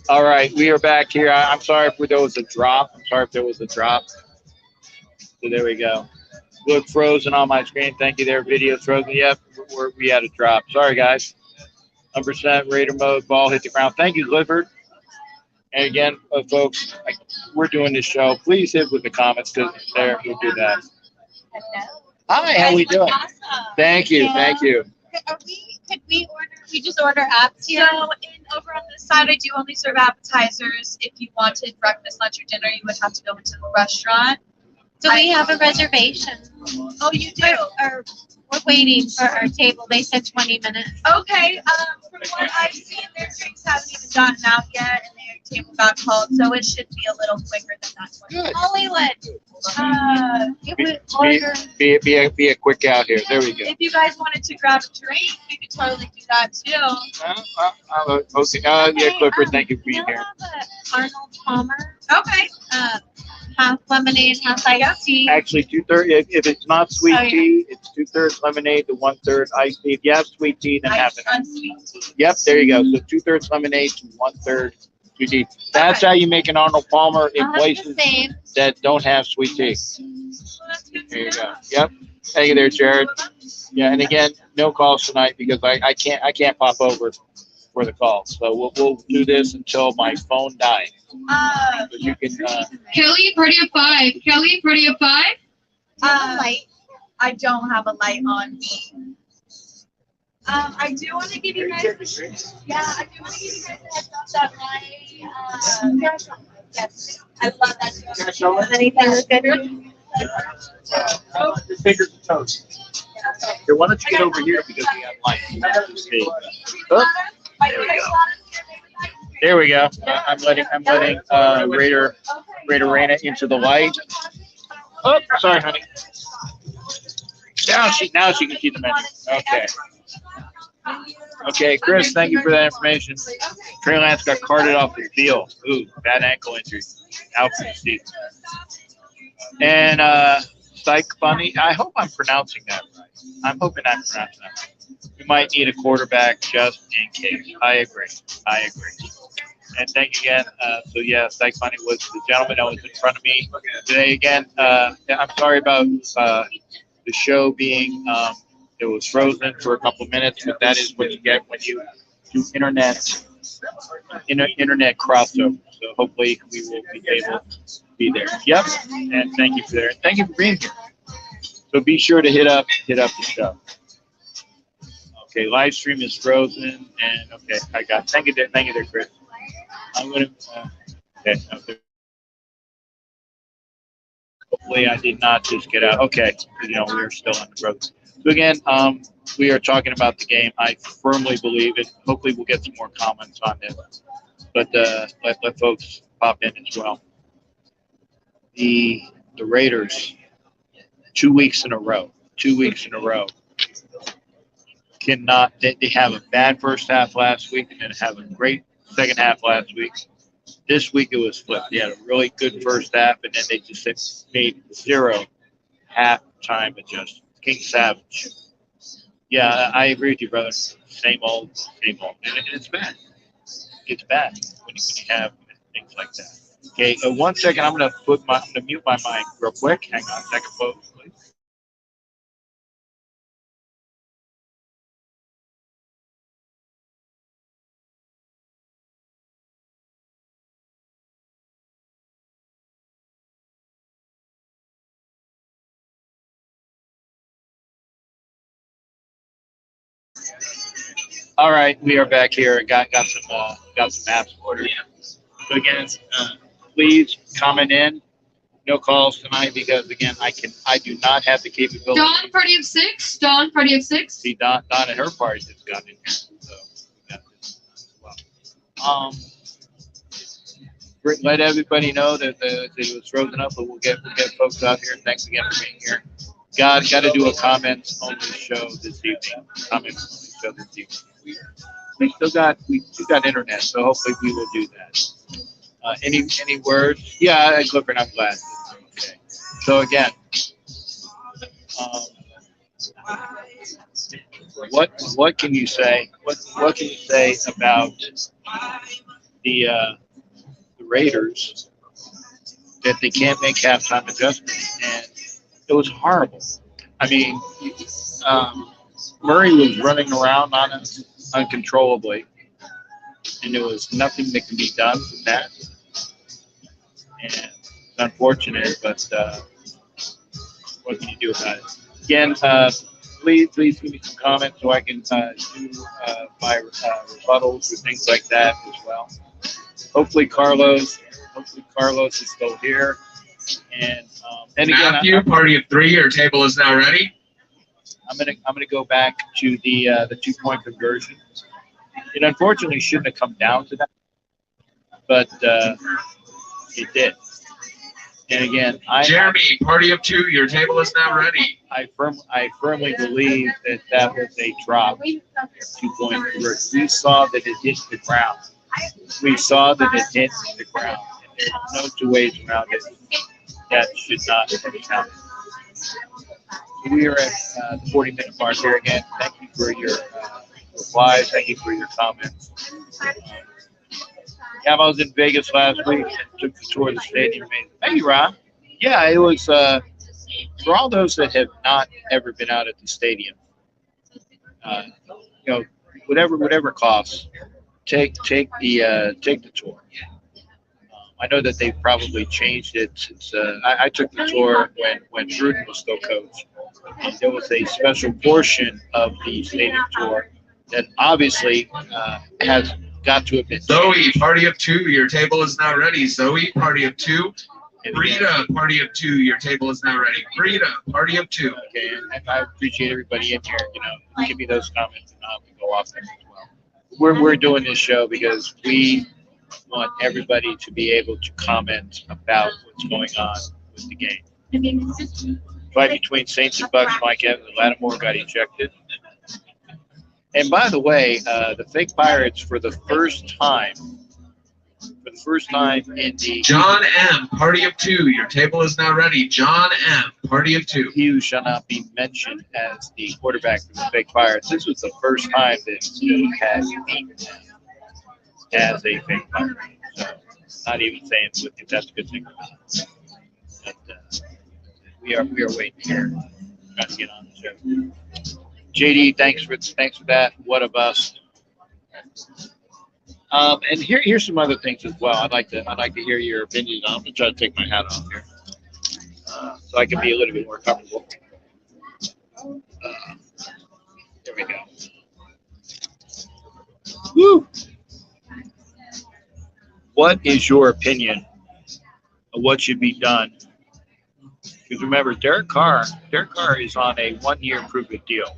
All right, we are back here. I'm sorry if there was a drop. So there we go. Look frozen on my screen. Thank you there. Video frozen. Yep, we had a drop. Sorry, guys. 100% Raider mode. Ball hit the ground. Thank you, Clifford. And again, folks, we're doing this show. Please hit with the comments because there we'll do that. Hi, how we doing? Awesome. Thank you. Yeah. Thank you. Could we order We just order apps here. So, over on this side, I do only serve appetizers. If you wanted breakfast, lunch, or dinner, you would have to go into the restaurant. Do we have a reservation? Oh, you do? Or we're waiting for our table. They said 20 minutes. Okay. From what I've seen, their drinks haven't even gotten out yet, and their table got called, so it should be a little quicker than that. Good. Hollywood. If If we order. Be a quick out here. There we go. you guys wanted to grab a drink, we could totally do that too. Okay. Yeah, Clifford, thank you for being We'll here. have a Arnold Palmer. Okay. Half lemonade, half iced tea. Actually, 2/3. If it's not sweet Oh, yeah. tea, it's 2/3 lemonade to 1/3 iced tea. If you have sweet tea, then half Ice and half. unsweet tea. Yep, there you go. So 2/3 lemonade to 1/3 sweet tea. That's how you make an Arnold Palmer in I'll have the places same. that don't have sweet tea. Well, that's good to There you know. go. Yep. Thank you there, Jared. Yeah, and again, no calls tonight because I can't pop over for the calls. So we'll do this until my phone dies. But you can. Kelly, party of 5. Kelly, party of 5. Light. I don't have a light on me. I do want to give you guys. Yeah, I do want to give you guys a heads up that my. Yes, I love that. Anything that's good? Your fingers and toes. Here, why don't you get over here because we have light. See. Oh, there we go. I'm letting Raider Raina into the light. Oh, sorry, honey. Now she can see the menu. Okay. Okay, Chris, thank you for that information. Trey Lance got carted off the field. Ooh, bad ankle injury. Out for the season. And Psych Bunny, I hope I'm pronouncing that right. I'm hoping I'm pronouncing that right. We might need a quarterback just in case. I agree. And thank you again. So yeah, Psych Bunny was the gentleman that was in front of me today. Again, I'm sorry about the show being it was frozen for a couple of minutes, but that is what you get when you do internet crossover. So hopefully we will be able to be there. Yep. And thank you for there. And thank you for being here. So be sure to hit up the show. Okay, live stream is frozen, and okay, I got. Thank you there, Chris. I'm gonna. Okay. Hopefully, I did not just get out. Okay, we're still on the road. So again, we are talking about the game. I firmly believe it. Hopefully, we'll get some more comments on this, but let folks pop in as well. The Raiders, 2 weeks in a row. Cannot. They have a bad first half last week and then have a great second half last week. This week it was flipped. They had a really good first half and then they just made 0 halftime adjustments. King Savage. Yeah, I agree with you, brother. Same old. And it's bad. It's bad when you have things like that. Okay, 1 second. I'm gonna mute my mic real quick. Hang on a second, folks, please. All right, we are back here. Got some apps ordered. So again, please comment in. No calls tonight because again, I do not have the capability. Dawn, party of 6. Dawn, party of 6. See, Dawn and her party just got in here, so we got this as well. Let everybody know that it was frozen up, but we'll get folks out here. Thanks again for being here. Got to do a comments on the show this evening. We still got internet, so hopefully we will do that. Any words? Yeah, Clifford, I'm glad. Okay. So again, what can you say? What can you say about the Raiders that they can't make halftime adjustments? And it was horrible. I mean, Murray was running around on us uncontrollably, and there was nothing that can be done from that. And it's unfortunate, but what can you do about it? Again, please give me some comments so I can do my rebuttals or things like that as well. Hopefully Carlos is still here. And again, Matthew, party of 3. Your table is now ready. I'm gonna go back to the 2-point conversion. It unfortunately shouldn't have come down to that, but it did. And again, Jeremy, party of 2. Your table is now ready. I firmly believe that was a drop, 2-point conversion. We saw that it hit the ground. We saw that it hit the ground. And there's no two ways around it. That should not have happened. We are at the 40-minute mark here again. Thank you for your replies. Thank you for your comments. I was in Vegas last week and took the tour of the stadium. Hey, Ron. Yeah, it was for all those that have not ever been out at the stadium. Whatever costs, take the tour. I know that they've probably changed it since I took the tour when Gruden was still coach. And there was a special portion of the stadium tour that obviously has got to have been. Zoe, party of 2. Your table is now ready. Zoe, party of 2. Rita, party of 2. Your table is now ready. Rita, party of 2. Okay, and I appreciate everybody in here. Give me those comments and I'll go off them as well. We're doing this show because we want everybody to be able to comment about what's going on with the game. Fight between Saints and Bucks, Mike Evans and Lattimore got ejected. And by the way, the fake Pirates for the first time in the John M, party of 2. Your table is now ready. John M, party of 2. He who shall not be mentioned as the quarterback for the fake Pirates. This was the first time that he has beaten them as a fake Pirate. So, not even saying if that's a good thing or not. But, we are waiting here, trying to get on the show. JD, thanks for that. What a bust. And here's some other things as well. I'd like to hear your opinions on. I'm gonna try to take my hat off here, so I can be a little bit more comfortable. There we go. Woo! What is your opinion of what should be done? Because remember, Derek Carr is on a 1-year improvement deal.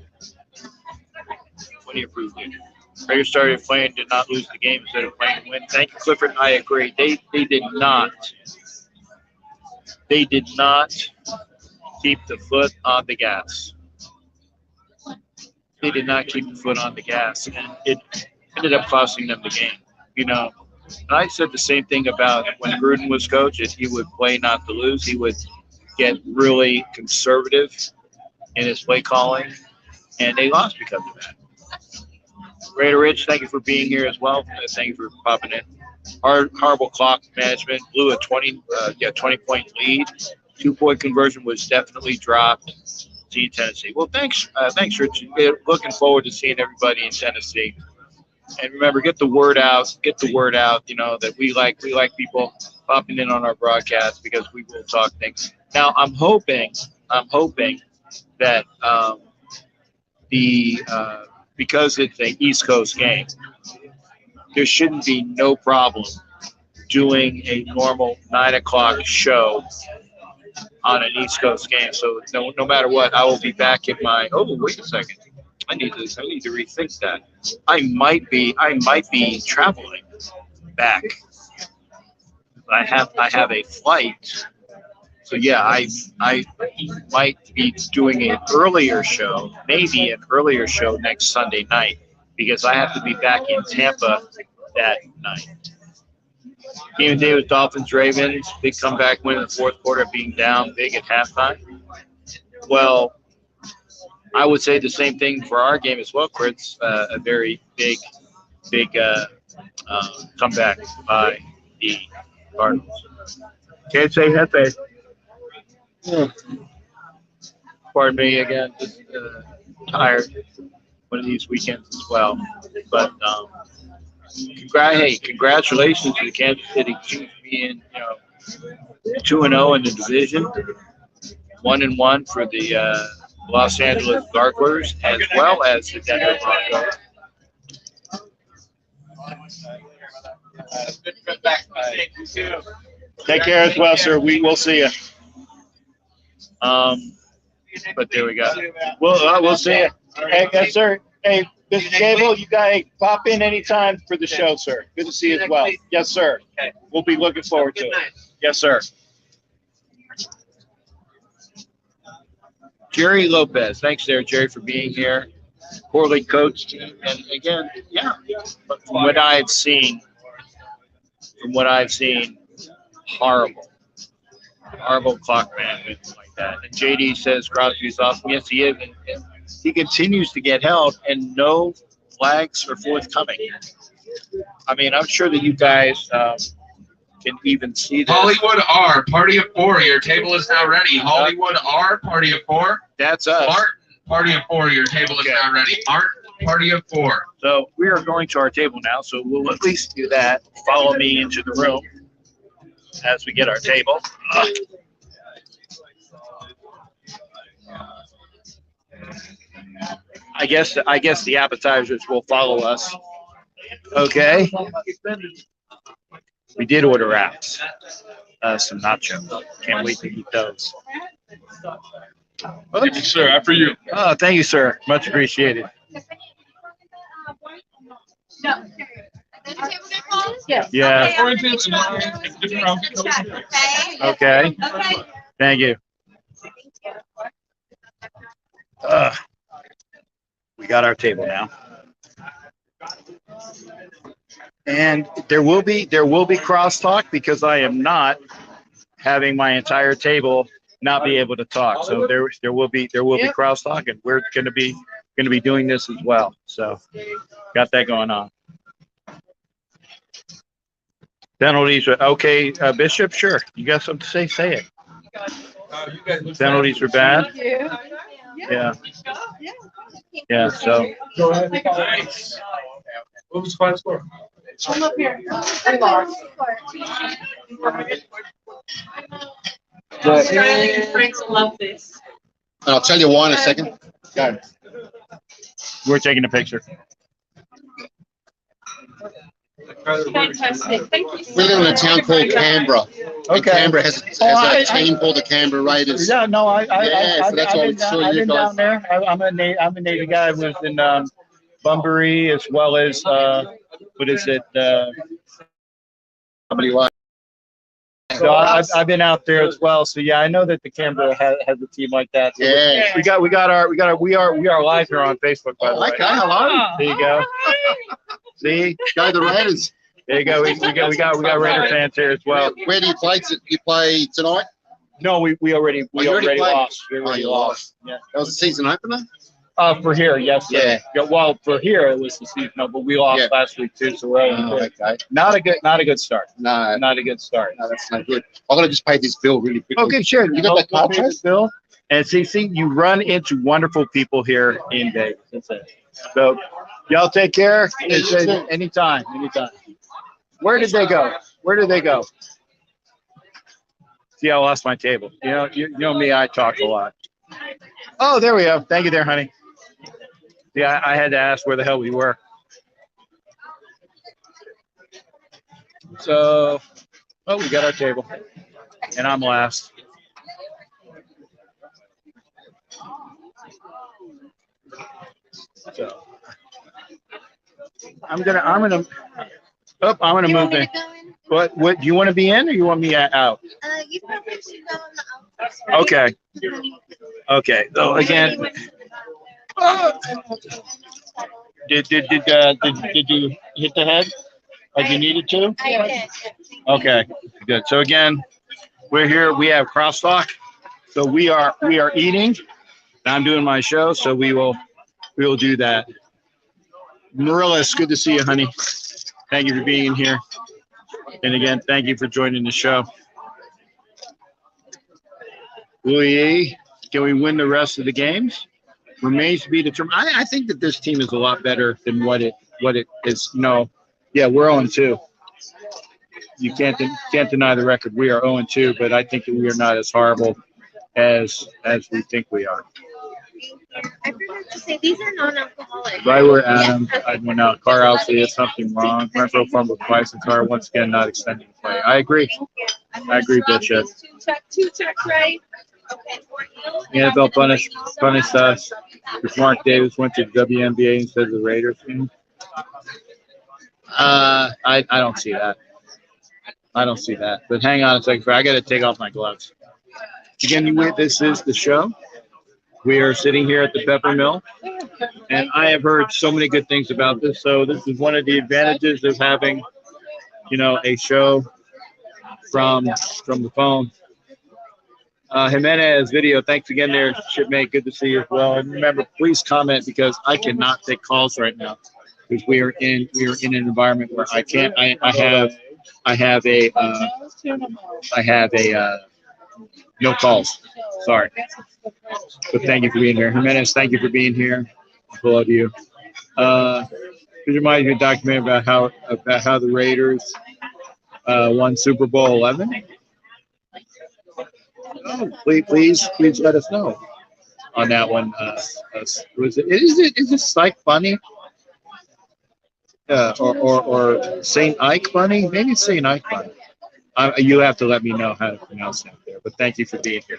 1-year improvement deal. Raiders started playing, did not lose the game instead of playing to win. Thank you, Clifford. I agree. They did not keep the foot on the gas. They did not keep the foot on the gas, and it ended up costing them the game. And I said the same thing about when Gruden was coach. He would play not to lose. He would get really conservative in his play calling, and they lost because of that. Raider Rich, thank you for being here as well. Thank you for popping in. Horrible clock management. Blew a 20-point lead. 2-point conversion was definitely dropped. See you, Tennessee. Well, thanks, Rich. Looking forward to seeing everybody in Tennessee. And remember, get the word out. That we like people popping in on our broadcast because we will talk things. Now, I'm hoping that because it's an East Coast game, there shouldn't be no problem doing a normal 9 o'clock show on an East Coast game. So no matter what, I will be back in my. Oh, wait a second. I need to rethink that. I might be traveling back. I have a flight. So yeah, I might be doing an earlier show, maybe an earlier show next Sunday night, because I have to be back in Tampa that night. Game of the day was Dolphins Ravens, big comeback win in the fourth quarter, being down big at halftime. Well, I would say the same thing for our game as well, Chris. A very big comeback by the Cardinals. Can't say Hefe. Pardon me again, just tired one of these weekends as well. But congratulations to the Kansas City Chiefs being 2-0 in the division, 1-1 for the Los Angeles Garglers, as well as the Denver Broncos. Take care as well, sir. We will see you. But there we go. We'll see you. Hey, yes, sir. Hey, Mr. Gable, you guys pop in anytime for the show, sir. Good to see you as well. Yes, sir. We'll be looking forward to it. Yes, sir. Jerry Lopez. Thanks there, Jerry, for being here. Poorly coached. And again, yeah, but from what I've seen, horrible clock management like that. And JD says Crosby's off. Yes, he is. And he continues to get held, and no flags are forthcoming. I mean, I'm sure that you guys can even see this. Hollywood R, party of 4. Your table is now ready. Hollywood R, party of 4. That's us. Martin, party of 4. Your table is now ready. Martin, party of 4. So we are going to our table now. So we'll at least do that. Follow me into the room as we get our table. I guess the appetizers will follow us. Okay. We did order wraps, some nachos. Can't wait to eat those. Thank you, sir. After you. Oh, thank you, sir. Much appreciated. Yes. Yeah. Okay. Thank you. We got our table now. And there will be crosstalk because I am not having my entire table not be able to talk. So there will be crosstalk, and we're going to be doing this as well. So got that going on. Penalties are okay. Bishop, sure. You got something to say? Say it. Penalties are bad. Yeah. Yeah. So. Go ahead. Nice. What was the final score? I'm up here. I lost. Franks will love this. I'll tell you why in a second. We're taking a picture. Fantastic. Thank you so We live in a much. town called Canberra. And Canberra has a team called the Canberra Raiders. Yeah, no, So that's why we saw I've you been guys. down there. I'm a Navy guy. I was in Bunbury as well as what is it? So I've been out there as well. So yeah, I know that the Canberra has a team like that. So Yeah. we are live here on Facebook, by the way. Okay, hello. There you go. See, Go the Raiders. there you go. We got Raider fans here as well. Where do you play? You play tonight? No, we already you already played? lost. We Oh, already you lost. lost. That was the season opener? For here, yes. Sir. Yeah. Well, for here it was the seasonal, but we lost last week too, so we're Okay. not a good start. No, Not a good start. that's not good. I'm going to just pay this bill really quickly. Okay, sure. You got that card, Trace? Bill? And see, you run into wonderful people here in Vegas. That's it. So, y'all take care. Yeah, you too. Anytime. Where did they go? See, I lost my table. You know me. I talk a lot. Oh, there we go. Thank you, there, honey. Yeah, I had to ask where the hell we were. So, we got our table, and I'm last. So, I'm gonna move in. What do you want to be in, or you want me out? You probably should go on the outside. Okay. Okay. So again, did you hit the head like you needed to? I did. Okay. Good. So again, we're here. We have crosstalk. So we are eating. I'm doing my show, so we will do that. Marilla, it's good to see you, honey. Thank you for being here. And again, thank you for joining the show. Can we win the rest of the games? Remains to be determined. I think that this team is a lot better than what it is. Yeah, we're 0-2. You can't deny the record. We are 0-2, but I think that we are not as horrible as we think we are. I forgot to say these are non-alcoholic. Right where Adam, when car outside is something wrong. Rental fumble twice and car once again not extending the play. I agree. I agree, Bishop. Two checks, right? Okay. The NFL punished us if Mark Davis went to the WNBA instead of the Raiders. I don't see that. I don't see that. But hang on a second. I got to take off my gloves. Again, this is the show. We are sitting here at the Pepper Mill, and I have heard so many good things about this. So this is one of the advantages of having, a show from the phone. Jimenez video. Thanks again, there, shipmate. Good to see you as well. And remember, please comment because I cannot take calls right now because we are in an environment where I can't. I have a no calls. Sorry. But thank you for being here. Jimenez, thank you for being here. I love you. Could you remind me of a documentary about how the Raiders won Super Bowl 11? Oh, please let us know on that one. Is it Psych Bunny? Or Saint Ike Bunny? Maybe it's Saint Ike Bunny. You have to let me know how to pronounce that there. But thank you for being here.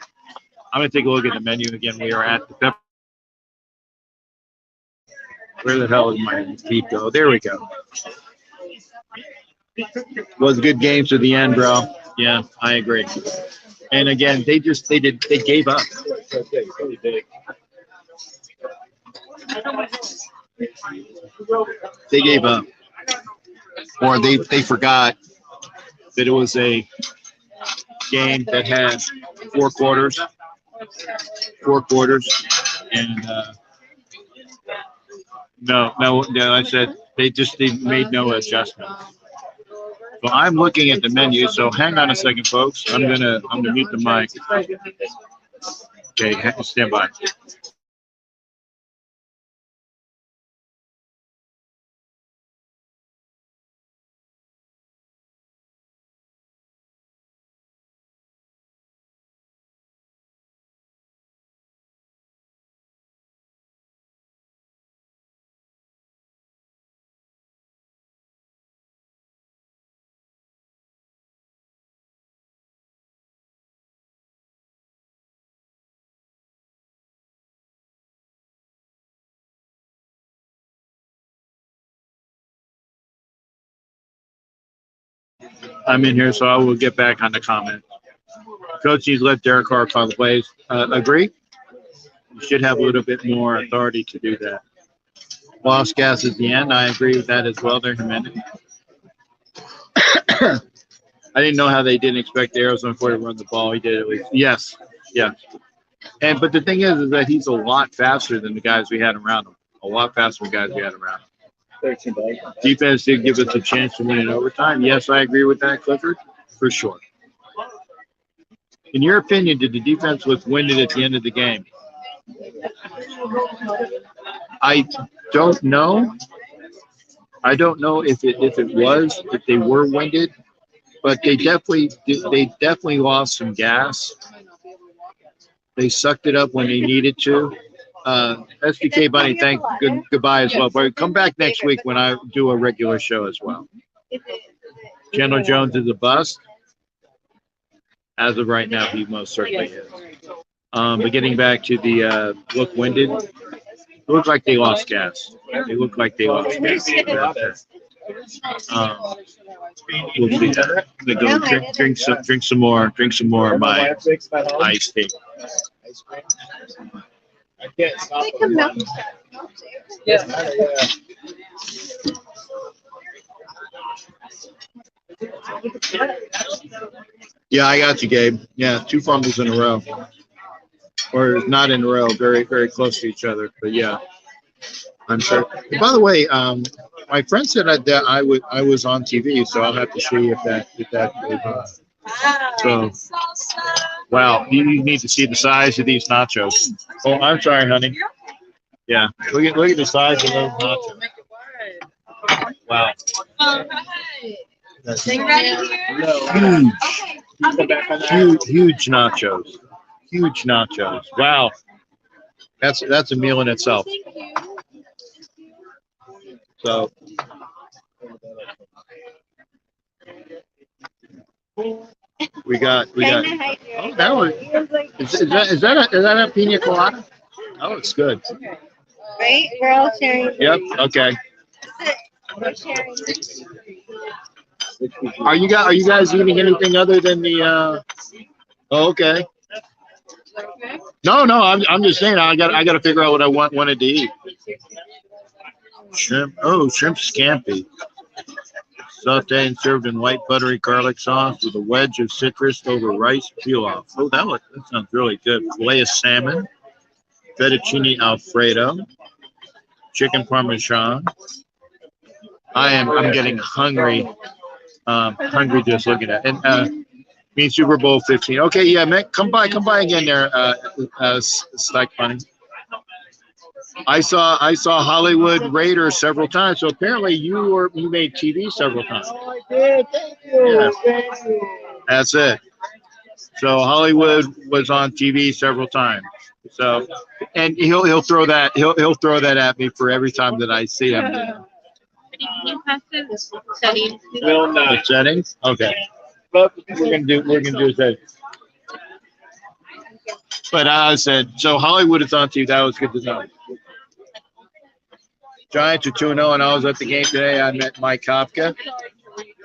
I'm going to take a look at the menu again. We are at the Pepper. Where the hell is my feet go? There we go. Was a good game to the end, bro. Yeah, I agree. And again, they gave up. They gave up. Or they forgot that it was a game that had four quarters, and no, I said they made no adjustment. So I'm looking at the menu. So hang on a second, folks. I'm gonna mute the mic. Okay, stand by. I'm in here, so I will get back on the comment. Coach needs to let Derek Carr call the plays. Agree? You should have a little bit more authority to do that. Lost gas at the end. I agree with that as well there, Jimenez. I didn't know how they didn't expect Arizona to run the ball. He did at least. Yes. But the thing is that he's a lot faster than the guys we had around him. A lot faster than the guys we had around him. Defense did give us a chance to win in overtime. Yes, I agree with that, Clifford, for sure. In your opinion, did the defense was winded at the end of the game? I don't know. I don't know if they were winded, but they definitely lost some gas. They sucked it up when they needed to. SDK Bunny, goodbye as well. But come back next week when I do a regular show as well. Chandler Jones is a bust. As of right now, he most certainly is. But getting back to the look winded, it looked like they lost gas. They looked like they lost gas. We'll see. Go drink some more of my iced tea. I can't stop. Yeah, I got you, Gabe. Yeah, 2 fumbles in a row. Or not in a row, very, very close to each other. But yeah, I'm sure. And by the way, my friend said that I was on TV, so I'll have to see if that so. Wow, you need to see the size of these nachos. Oh, I'm sorry, honey. Yeah, look at the size of those nachos. Wow. Huge nachos. Huge nachos. Wow. That's a meal in itself. So we got. Oh, that was. Is that a pina colada? That looks good. Right? We're all sharing. Yep. Okay. We're sharing. Are you guys eating anything other than the? Oh, okay. No. I'm just saying. I got to figure out what I wanted to eat. Shrimp. Oh, shrimp scampi. Sauteed and served in white buttery garlic sauce with a wedge of citrus over rice peel-off. Oh, that sounds really good. Filet of salmon, fettuccine alfredo, chicken parmesan. I'm getting hungry. Hungry just looking at it. And mean Super Bowl 15. Okay, yeah, man, come by again there, Slack Bunny. I saw Hollywood Raiders several times. So apparently you made TV several times. Oh, I did. Thank you. Yeah. Thank you. That's it. So Hollywood was on TV several times. So, and he'll throw that at me for every time that I see him. Settings. The settings? Okay. But we're gonna do settings. But I said, so Hollywood is on TV. That was good to know. Giants are 2-0, and I was at the game today. I met Mike Kopka,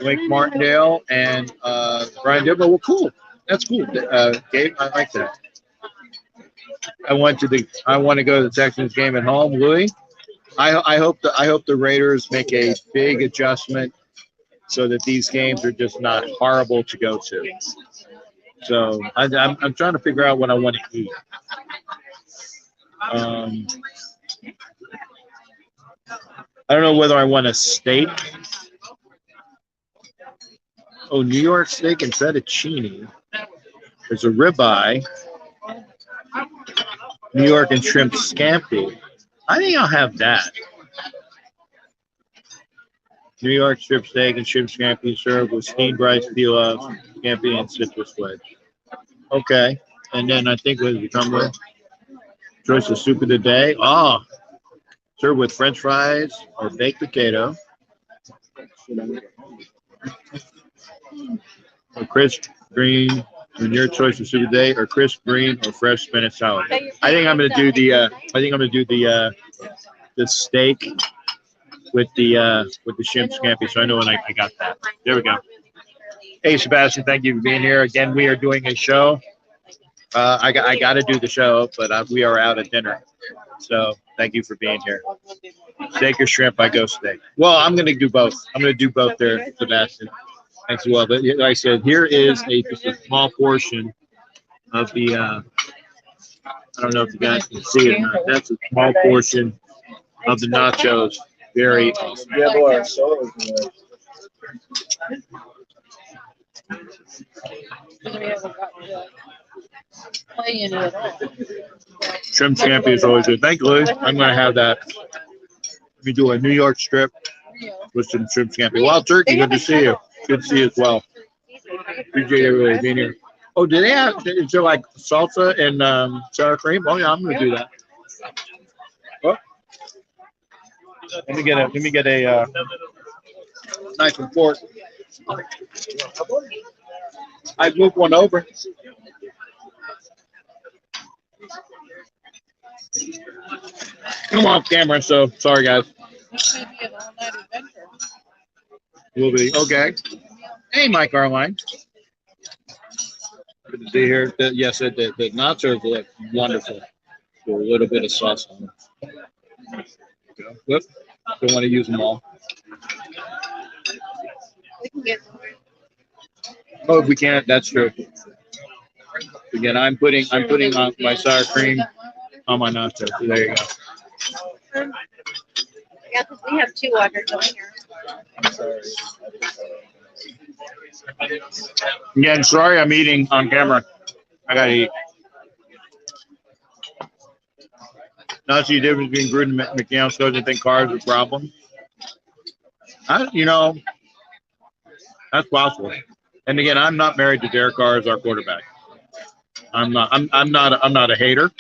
Link Martindale, and Brian Dibble. Well, cool. That's cool. Gabe, I like that. I want to go to the Texans game at home, Louis. I hope the Raiders make a big adjustment so that these games are just not horrible to go to. So I'm trying to figure out what I want to eat. I don't know whether I want a steak. Oh, New York steak and fettuccine. There's a ribeye. New York and shrimp scampi. I think I'll have that. New York strip steak and shrimp scampi served with steamed rice pilaf, scampi, and citrus wedge. Okay. And then I think what does it come with? Choice of soup of the day. Oh, served with French fries or baked potato. Or crisp green, and your choice of soup of the day, or crisp green or fresh spinach salad. I think I'm gonna do the steak with the shrimp scampi. So I know when I got that. There we go. Hey Sebastian, thank you for being here again. We are doing a show. I got to do the show, but we are out at dinner. So thank you for being here. Steak or shrimp? I go steak. Well, I'm gonna do both. I'm gonna do both there, Sebastian. Thanks as well. But like I said, here is just a small portion of the. I don't know if you guys can see it or not. That's a small portion of the nachos. Very awesome. Yeah, boy, so good. Shrimp scampi is always good. Thank you, Lou. I'm going to have that. Let me do a New York strip with some shrimp scampi. Wild Turkey, good to see you. Good to see you as well. Appreciate everybody being here. Oh, do they have? Is there like salsa and sour cream? Oh yeah, I'm going to do that. Oh. Let me get a knife and fork. I moved one over. Come off camera, so sorry guys. Will be okay. Hey, Mike Arline. Good to see you here. Yes, the nachos look wonderful. With a little bit of sauce on them. Whoop. Don't want to use them all. Oh, if we can't, that's true. Again, I'm putting on my sour cream on my nachos. So there you go. Yeah, because we have 2 waters over here. Again, sorry I'm eating on camera. I gotta eat. Not see the difference between Gruden and McNeil. So I think cars are a problem. That's possible. And again, I'm not married to Derek Carr as our quarterback. I'm not a hater.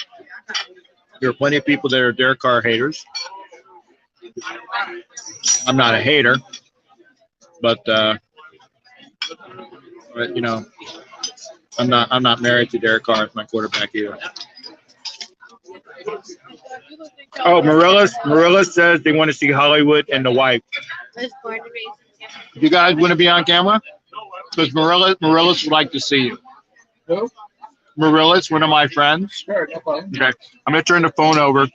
There are plenty of people that are Derek Carr haters. I'm not a hater, but you know, I'm not married to Derek Carr as my quarterback either. Oh, Marilla says they want to see Hollywood and the wife. You guys want to be on camera? Because Marilla's would like to see you. Who? Marilla's one of my friends. Sure, no problem. Okay, I'm gonna turn the phone over.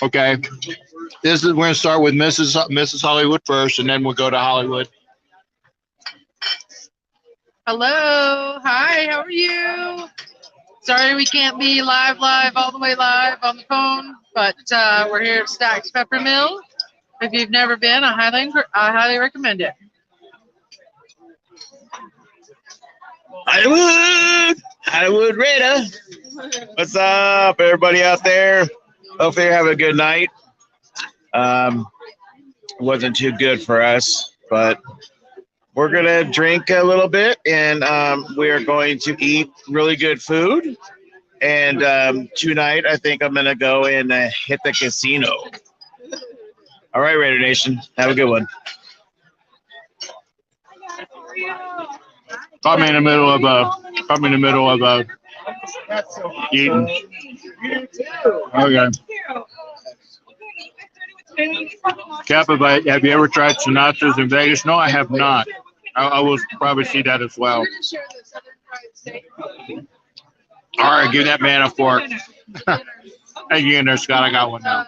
Okay, we're gonna start with Mrs. Hollywood first, and then we'll go to Hollywood. Hello. Hi. How are you? Sorry we can't be live, all the way live on the phone, but we're here at Stack's Pepper Mill. If you've never been, I highly recommend it. Hollywood Raider. What's up, everybody out there? Hopefully you're having a good night. Wasn't too good for us, but we're gonna drink a little bit, and we are going to eat really good food. And tonight, I think I'm gonna go and hit the casino. All right, Raider Nation, have a good one. Caught me in the middle of eating. Okay. Kappa, have you ever tried Sinatra's in Vegas? No, I have not. I will probably see that as well. All right, give that man a fork. Thank you in there, Scott. I got one now.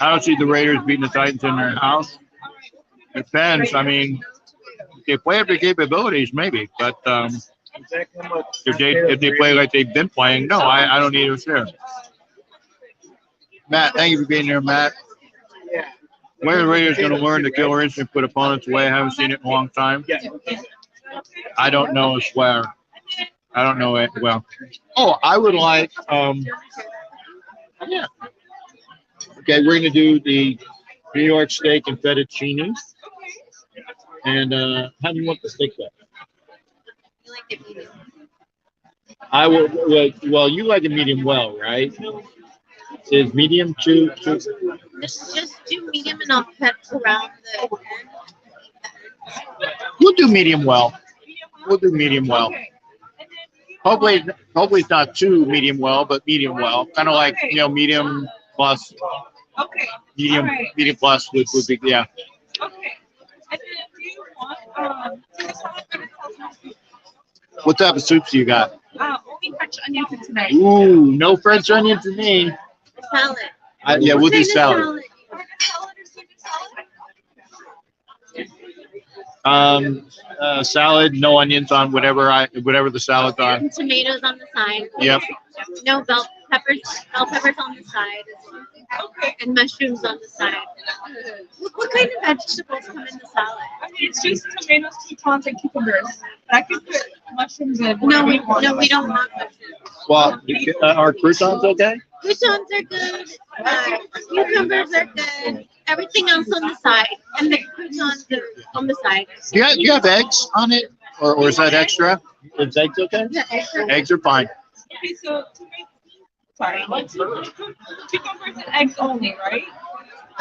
I don't see the Raiders beating the Titans in their house. Depends. I mean, if they play up their capabilities, maybe. But if they play like they've been playing, no, I don't need to share. Matt, thank you for being here, Matt. When are the Raiders going to learn the killer instinct, put opponents away? I haven't seen it in a long time. I don't know, I swear. I don't know it well. Oh, I would like, yeah. Okay, we're going to do the New York steak and fettuccine. And how do you want the steak there? I will, well, you like a medium well, right? Is medium too? Just do medium and I'll cut around the end. We'll do medium well. We'll do medium well. Hopefully it's not too medium well, but medium well. Kind of like, medium plus. Okay. Medium plus would be, yeah. Okay. And then do you want What type of soups do you got? only French onions for tonight. Ooh, no French onion for me. Salad. Yeah, we'll do salad. Salad, no onions on whatever the salad's on. And tomatoes on the side. Yep. No bell peppers on the side as well. Okay. And mushrooms on the side. What kind of vegetables come in the salad? I mean, it's just tomatoes, croutons, and cucumbers. But I can put mushrooms in. No, we don't want mushrooms. Well, are croutons okay? Croutons are good. Cucumbers are good. Everything else on the side, and the croutons are on the side. Do you have eggs on it, or is that extra? Is eggs okay? Yeah, Eggs are fine. Okay, so cucumbers and eggs only, right?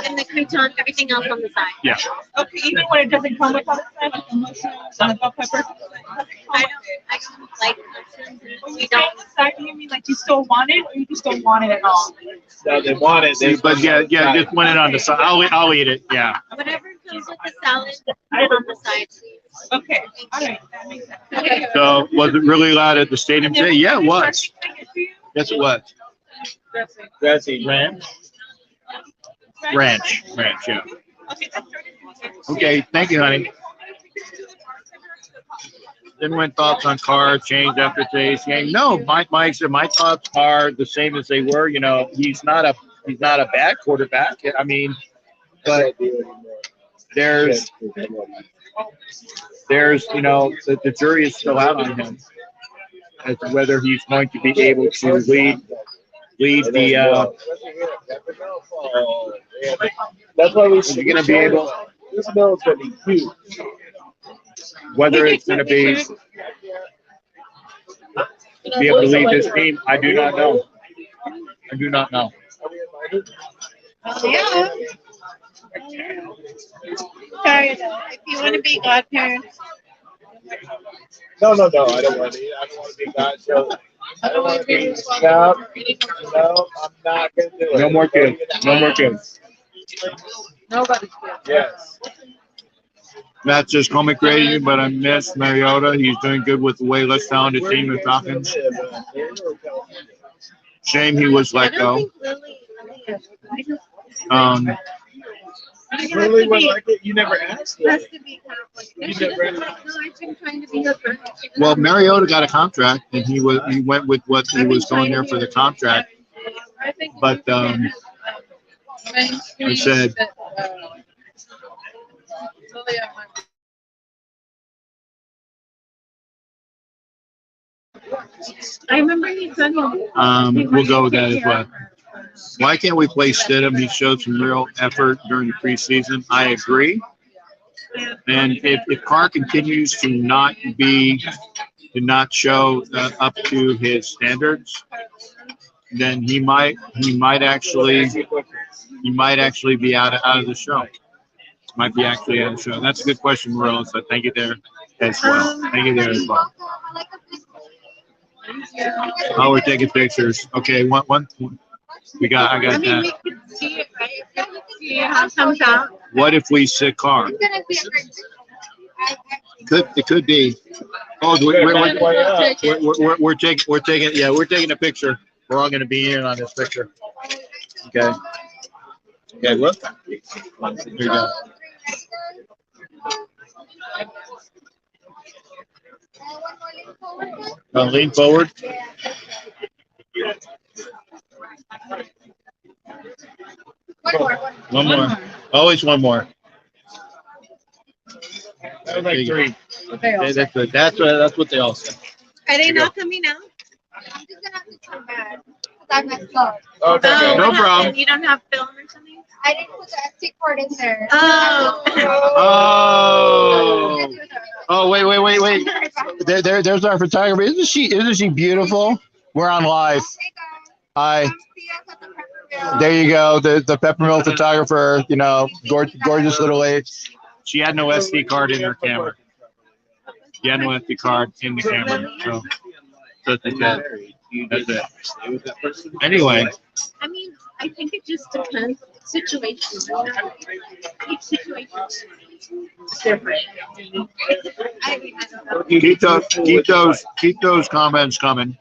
And the croutons, everything else on the side. Yeah. Okay, even when it doesn't come with all the stuff, like the mushrooms and the bell peppers. I don't like mushrooms. When you say on the side, do you mean like you still want it, or you just don't want it at all? No, they want it. But yeah, just want it on the side. I'll eat it. Yeah. Whatever comes with the salad, on the side, please. Okay, all right, that makes sense. Okay. So was it really loud at the stadium today? Yeah, it was. Yes, it was. Dressing. Ranch, yeah. Okay, thank you, honey. Then when thoughts on Carr changed after today's game? No, Mike said my thoughts are the same as they were. He's not a bad quarterback. I mean, but there's the jury is still out on him as to whether he's going to be able to lead the. That's why is he going to be able? This mill is going to be huge. Whether it's going to be able to lead this team, I do not know. I do not know. Yeah. Sorry, if you want to be godparents. No, I don't want to be. I don't want to be God. So I don't want to be. No, I'm not gonna do it. No more kids. No more kids. Nobody's good. Yes. Matt says, call me crazy, but I miss Mariota. He's doing good with the way less talented team is talking. Shame he was let go. Really was like it. You never asked. Has to be complicated. No, I've been trying to be her friend. Well, Mariota got a contract, and he went with what he was going there for the contract. But he said, I remember you said we'll go with that as well. Why can't we play Stidham? He showed some real effort during the preseason. I agree. And if Carr continues to not show up to his standards, then he might actually be out of the show. Might be actually out of the show. That's a good question, Morel. So thank you there as well. Thank you there as well. Oh, we're taking pictures. Okay, one. I got I mean, that. we could see it, right? We could see how it comes out. What if we sit Carr? It could be. Oh, we're taking a picture. We're all going to be in on this picture. Okay. Okay, look. Here you go. Lean forward. One more. Always one more. That was like 3. That's good. That's what they all say. Are they not coming out? I'm just gonna have to come back because I messed up. Okay. Oh, No what problem. happened? You don't have film or something? I didn't put the SD card in there. Oh. Oh, wait. There's our photographer. Isn't she beautiful? We're on live. Hi. There you go. The Peppermill photographer, gorgeous little lady. She had no SD card in her camera. She had no SD card in the camera. So that's it. Anyway. I mean, I think it just depends on the situation. Each situation is different. I mean, I don't know. Keep those comments coming.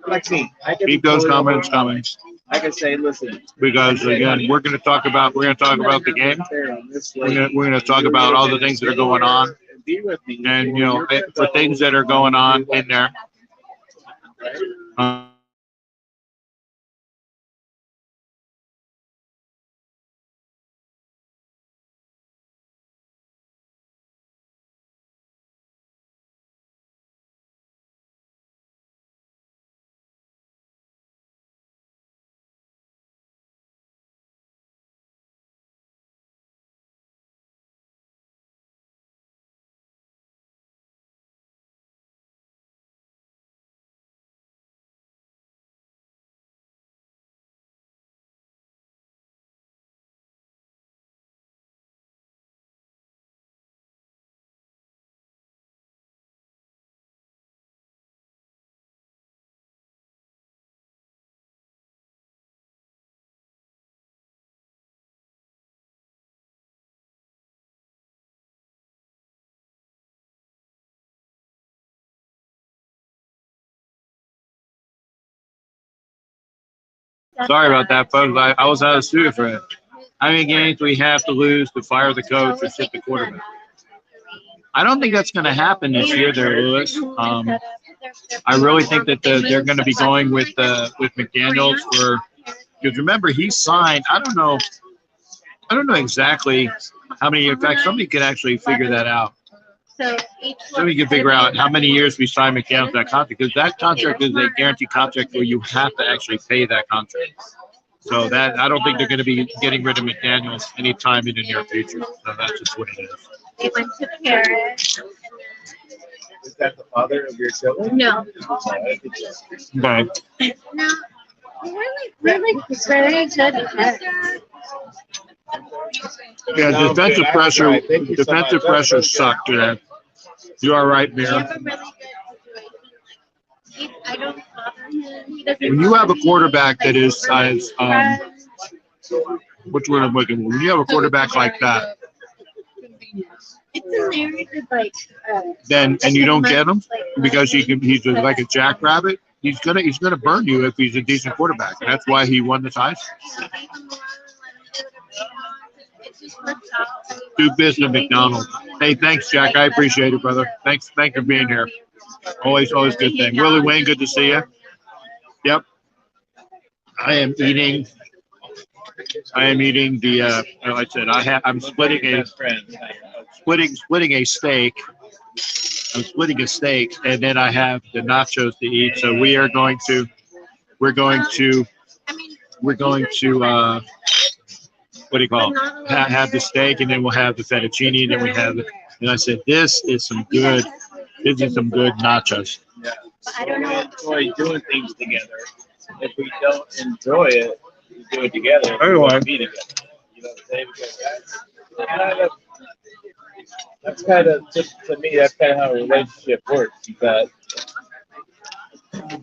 Like me. Keep those comments coming. I can say, listen. Because again, we're going to talk about the game. We're going to talk about all the things that are going on, and for things that are going on in there. Sorry about that, folks. I was out of the studio for it. How many games do we have to lose to fire the coach or sit the quarterback? I don't think that's going to happen this year, there, Lewis. I really think that they're going to be going with McDaniels because remember he signed. I don't know exactly how many. In fact, somebody could actually figure that out. Somebody can figure out how many years we signed McDaniels that contract, because that contract is a guaranteed contract where you have to actually pay that contract. So that I don't think they're going to be getting rid of McDaniels anytime in the near future. So that's just what it is. They went to Paris. Is that the father of your children? No. Okay. No. We're like very good at that. Yeah, defensive pressure. Thank you so Defensive much. pressure sucked today. You are right, We Mira. have a really good situation. I don't bother him. He doesn't When you have a bother me. quarterback that Like, is we're really size, friends. which one I'm looking for? When you have a quarterback like that, It's an area to like. then and you don't get him because he's like a jackrabbit. He's gonna burn you if he's a decent quarterback, and that's why he won the ties. Do business, McDonald's. Hey, thanks, Jack. I appreciate it, brother. Thanks for being here. Always good thing. Willie Wayne, good to see you. Yep. I am eating the. Like I said, I'm splitting a steak. I'm splitting a steak, and then I have the nachos to eat. So we're going to what do you call it? Have the steak, and then we'll have the fettuccine, and then we have. And I said, this is some good nachos. Yeah. We enjoy doing things together. If we don't enjoy it, we do it together. Anyway. Be together. You know what I'm saying? Because that's kind of to me. That's kind of how a relationship works. Because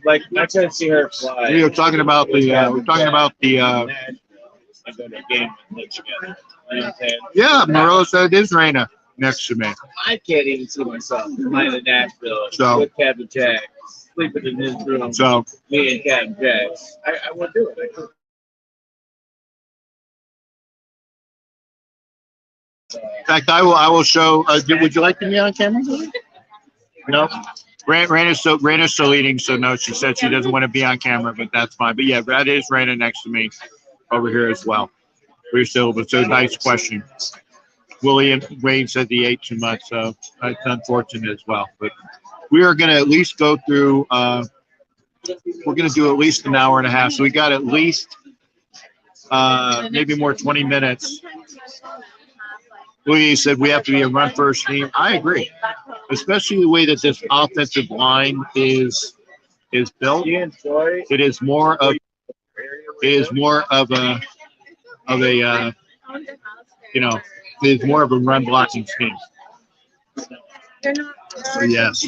like I try to see her fly. We were talking about the. I go to a game and live together. You know what I'm saying? Yeah, Morello said it is Raina next to me. I can't even see myself flying to Nashville So- with Captain Jack, sleeping in his room. So Me and Captain Jack. I wouldn't do it. I couldn't. in fact, I will show. Would you like to be on camera? No. Raina's still eating, so no. She said she doesn't want to be on camera, but that's fine. But yeah, that is Raina next to me over here as well. We're still, but so nice question. William Wayne said he ate too much, so that's unfortunate as well. But we are going to at least go through. We're going to do at least an hour and a half, so we got at least maybe more 20 minutes. Louis said we have to be a run first team. I agree, especially the way that this offensive line is built. It is more of a it is more of a run blocking scheme. So yes.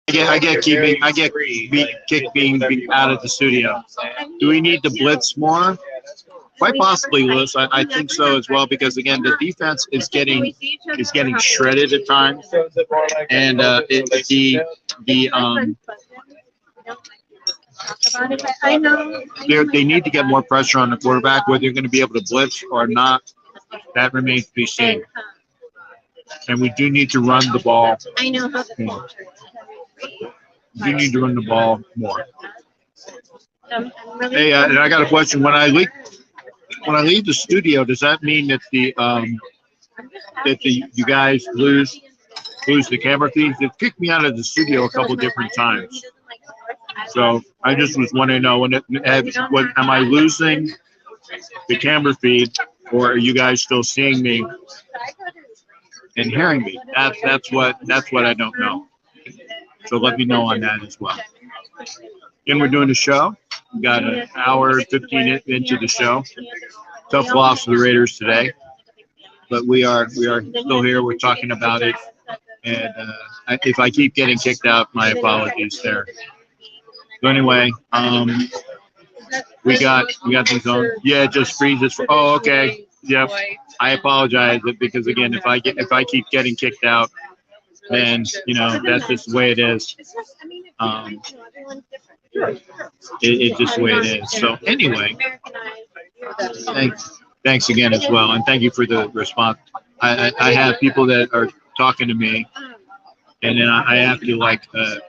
I get being out of the studio. Do we need to blitz more? Quite possibly, Lewis. I think so as well, because again, the defense is getting shredded at times, and they need to get more pressure on the quarterback. Whether you're going to be able to blitz or not, that remains to be seen. And we do need to run the ball. I know how the more. We need to run the ball more. Hey, and I got a question. When I leave the studio, does that mean that you guys lose the camera feeds? They've kicked me out of the studio a couple different times. So I just was wanting to know am I losing the camera feed, or are you guys still seeing me and hearing me? That's what I don't know. So let me know on that as well. Again, we're doing the show. We got an hour 15 into the show. Tough loss for the Raiders today, but we are still here. We're talking about it, and if I keep getting kicked out, my apologies there. So anyway, we got these on. Yeah, it just freezes. Oh, okay. Yep. I apologize because again, if I keep getting kicked out, then that's just the way it is. It's just the way it is. So anyway, thanks again as well, and thank you for the response. I have people that are talking to me, and then I have to what do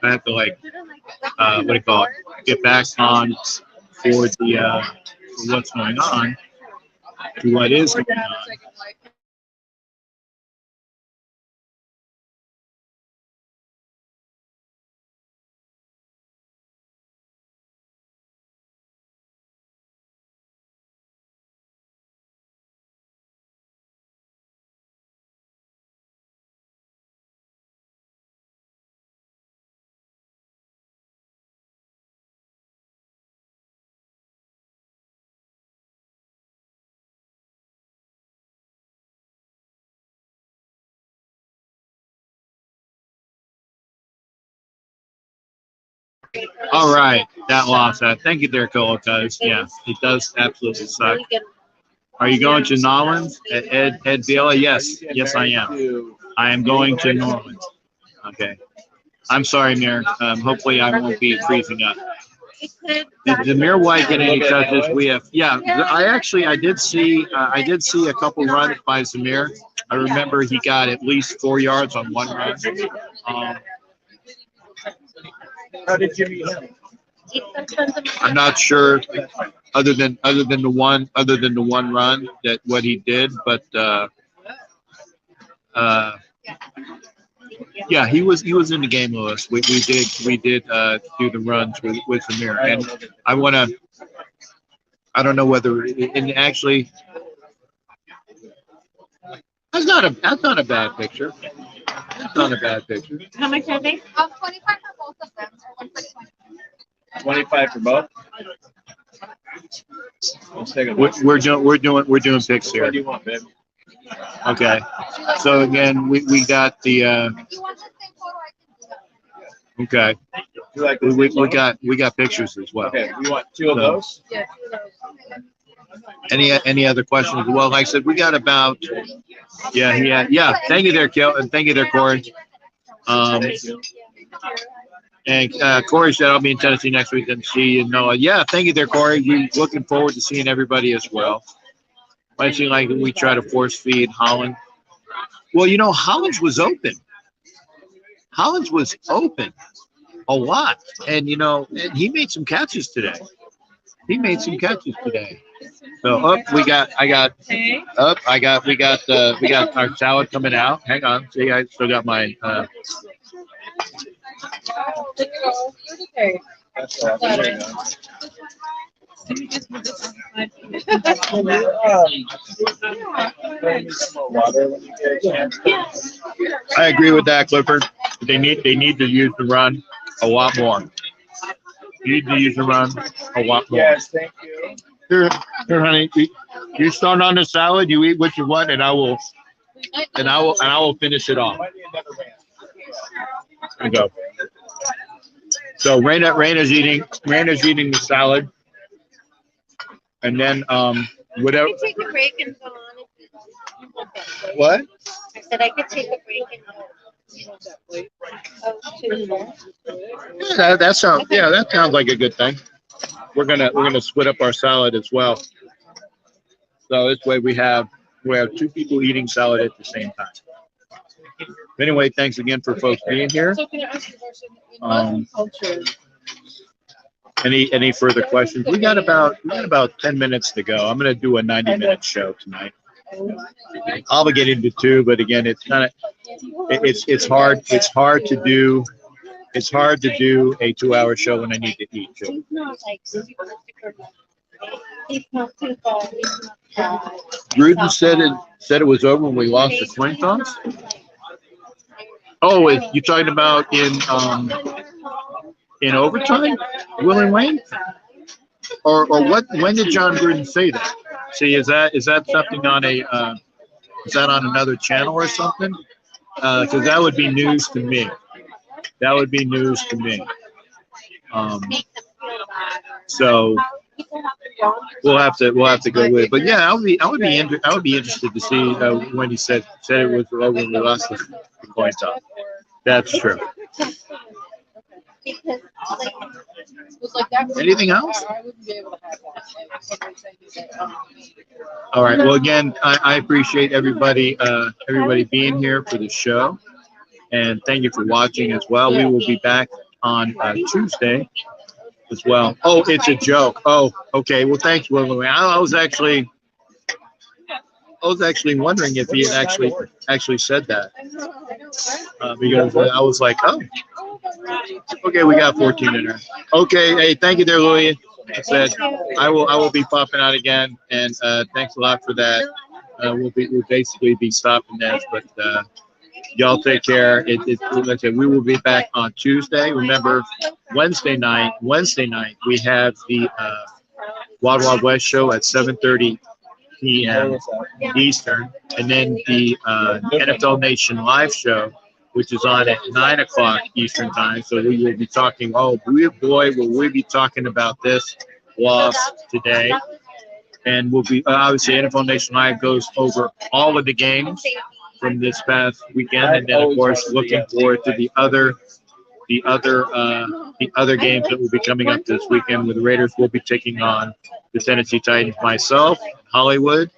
you call it? Get back on for the for what's going on, to what is going on. All right, that lost that. Thank you there, Cole, because yeah, it does absolutely suck. Are you going to Nolans? Ed Vila? Yes, I am. I am going to New Orleans. Okay. I'm sorry, Mir. Hopefully I won't be freezing up. Did Mir White get any touches? We have. Yeah, I did see a couple runs by Zamir. I remember he got at least 4 yards on one run. How did you meet him? I'm not sure, other than the one run that what he did, but yeah, he was in the game with us. We did do the runs with Samir, and I don't know whether, and actually that's not a bad picture. That's not a bad picture. How much are they? 25 for both of them, or 1 for 25 for both. We're doing picks here. What do you want, babe? Okay. So again, we got the. If you want the same photo, I can do that. Okay. You like We got pictures as well. Okay, you want 2 of those? Yeah. Any other questions? Well, like I said, we got about. Yeah. Thank you there, Kel, and thank you there, Corey. And Corey said I'll be in Tennessee next week and see you, Noah. Yeah, thank you there, Corey. We're looking forward to seeing everybody as well. Might seem like we try to force feed Holland. Well, Hollins was open. Hollins was open a lot, and and he made some catches today. So we got our salad coming out. Hang on, see, I still got my. Okay. That's all. I agree with that, Clifford. They need to use the run a lot more. You need to use the run a lot more. Yes, thank you. Here, honey. You start on the salad. You eat what you want, and I will finish it off. There you go. So Raina's eating the salad, and then whatever. I could take a break and go on if you want that plate. What? I said I could take a break and go. Yeah, that sounds like a good thing. We're gonna split up our salad as well. So this way we have 2 people eating salad at the same time. Anyway, thanks again for folks being here. So can I ask you a question? In Muslim culture, Any further questions? We got about 10 minutes to go. I'm gonna do a 90-minute show tonight. Obligated to 2, but again, it's hard to do it's hard to do a 2-hour show when I need to eat. He's not like super. He's not too far. He's not bad. Gruden said it was over when we lost the coin toss. Oh, you talking about in overtime, Will and Wayne, or what? When did John Gruden say that? See, is that something on a is that on another channel or something? Because that would be news to me. That would be news to me. So we'll have to go with it. But yeah, I would be interested to see when he said it was over when we lost the coin toss. That's true. Anything else? All right. Well, again, I appreciate everybody being here for the show, and thank you for watching as well. We will be back on Tuesday as well. Oh, it's a joke. Oh, okay. Well, thanks, Will. I was actually wondering if he had actually said that because I was like, oh. Okay, we got 14 in there. Okay, hey, thank you there, Louis. I said I will be popping out again, and thanks a lot for that. We'll basically be stopping this, but y'all take care. Like I said, we will be back on Tuesday. Remember, Wednesday night we have the Wild Wild West show at 7:30 p.m. Eastern, and then the NFL Nation live show, which is on at 9 o'clock Eastern time. So we will be talking, will we be talking about this loss today. And we'll be, obviously, NFL Nation Live goes over all of the games from this past weekend. And then, of course, looking forward to the other games that will be coming up this weekend, where the Raiders will be taking on the Tennessee Titans. Myself, Hollywood,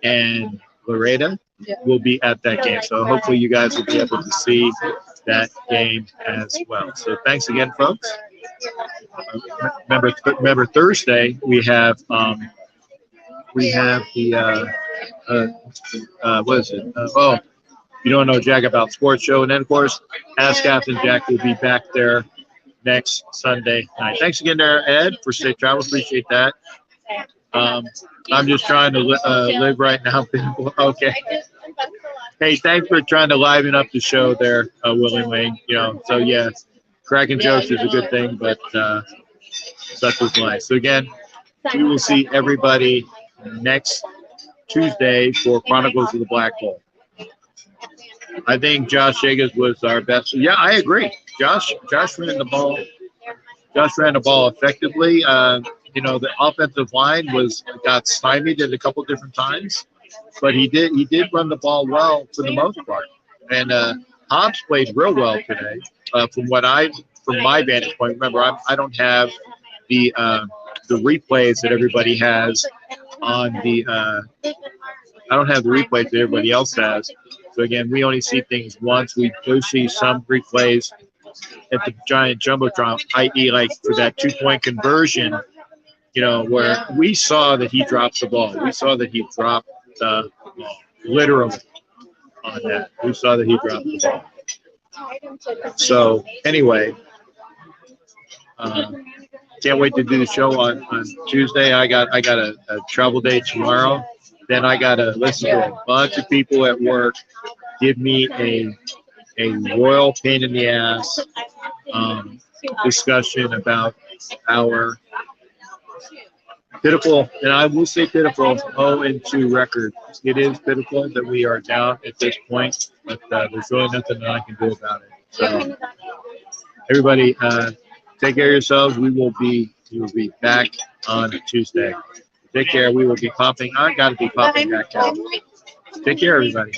and Loretta will be at that game. So hopefully you guys will be able to see that game as well. So thanks again, folks. Remember Thursday we have the what is it? You don't know Jack about sports show, and then of course Ask Captain Jack will be back there next Sunday night. Thanks again there, Ed, for safe travel. Appreciate that. I'm just trying to live right now. Okay. Hey, thanks for trying to liven up the show there, Willie Wayne. So yeah, cracking jokes is a good thing, but such is life. So again, we will see everybody next Tuesday for Chronicles of the Black Hole. I think Josh Jagas was our best. Yeah, I agree. Josh ran the ball. Josh ran the ball effectively. The offensive line got stymied at a couple different times, but he did run the ball well for the most part. And Hobbs played real well today, from my vantage point. Remember, I don't have the replays that everybody has on the. I don't have the replays that everybody else has. So again, we only see things once. We do see some replays at the giant jumbotron, i.e., like for that 2-point conversion. Where we saw that he dropped the ball. We saw that he dropped the ball, literally on that. We saw that he dropped the ball. So anyway, can't wait to do the show on Tuesday. I got a travel day tomorrow. Then I got to listen to a bunch of people at work give me a royal pain in the ass discussion about our pitiful, and I will say pitiful, 0-2 record. It is pitiful that we are down at this point, but there's really nothing that I can do about it. So, everybody, take care of yourselves. We will be back on Tuesday. Take care. We will be popping. I got to be popping back out. Take care, everybody,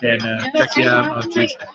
and check you out on Tuesday.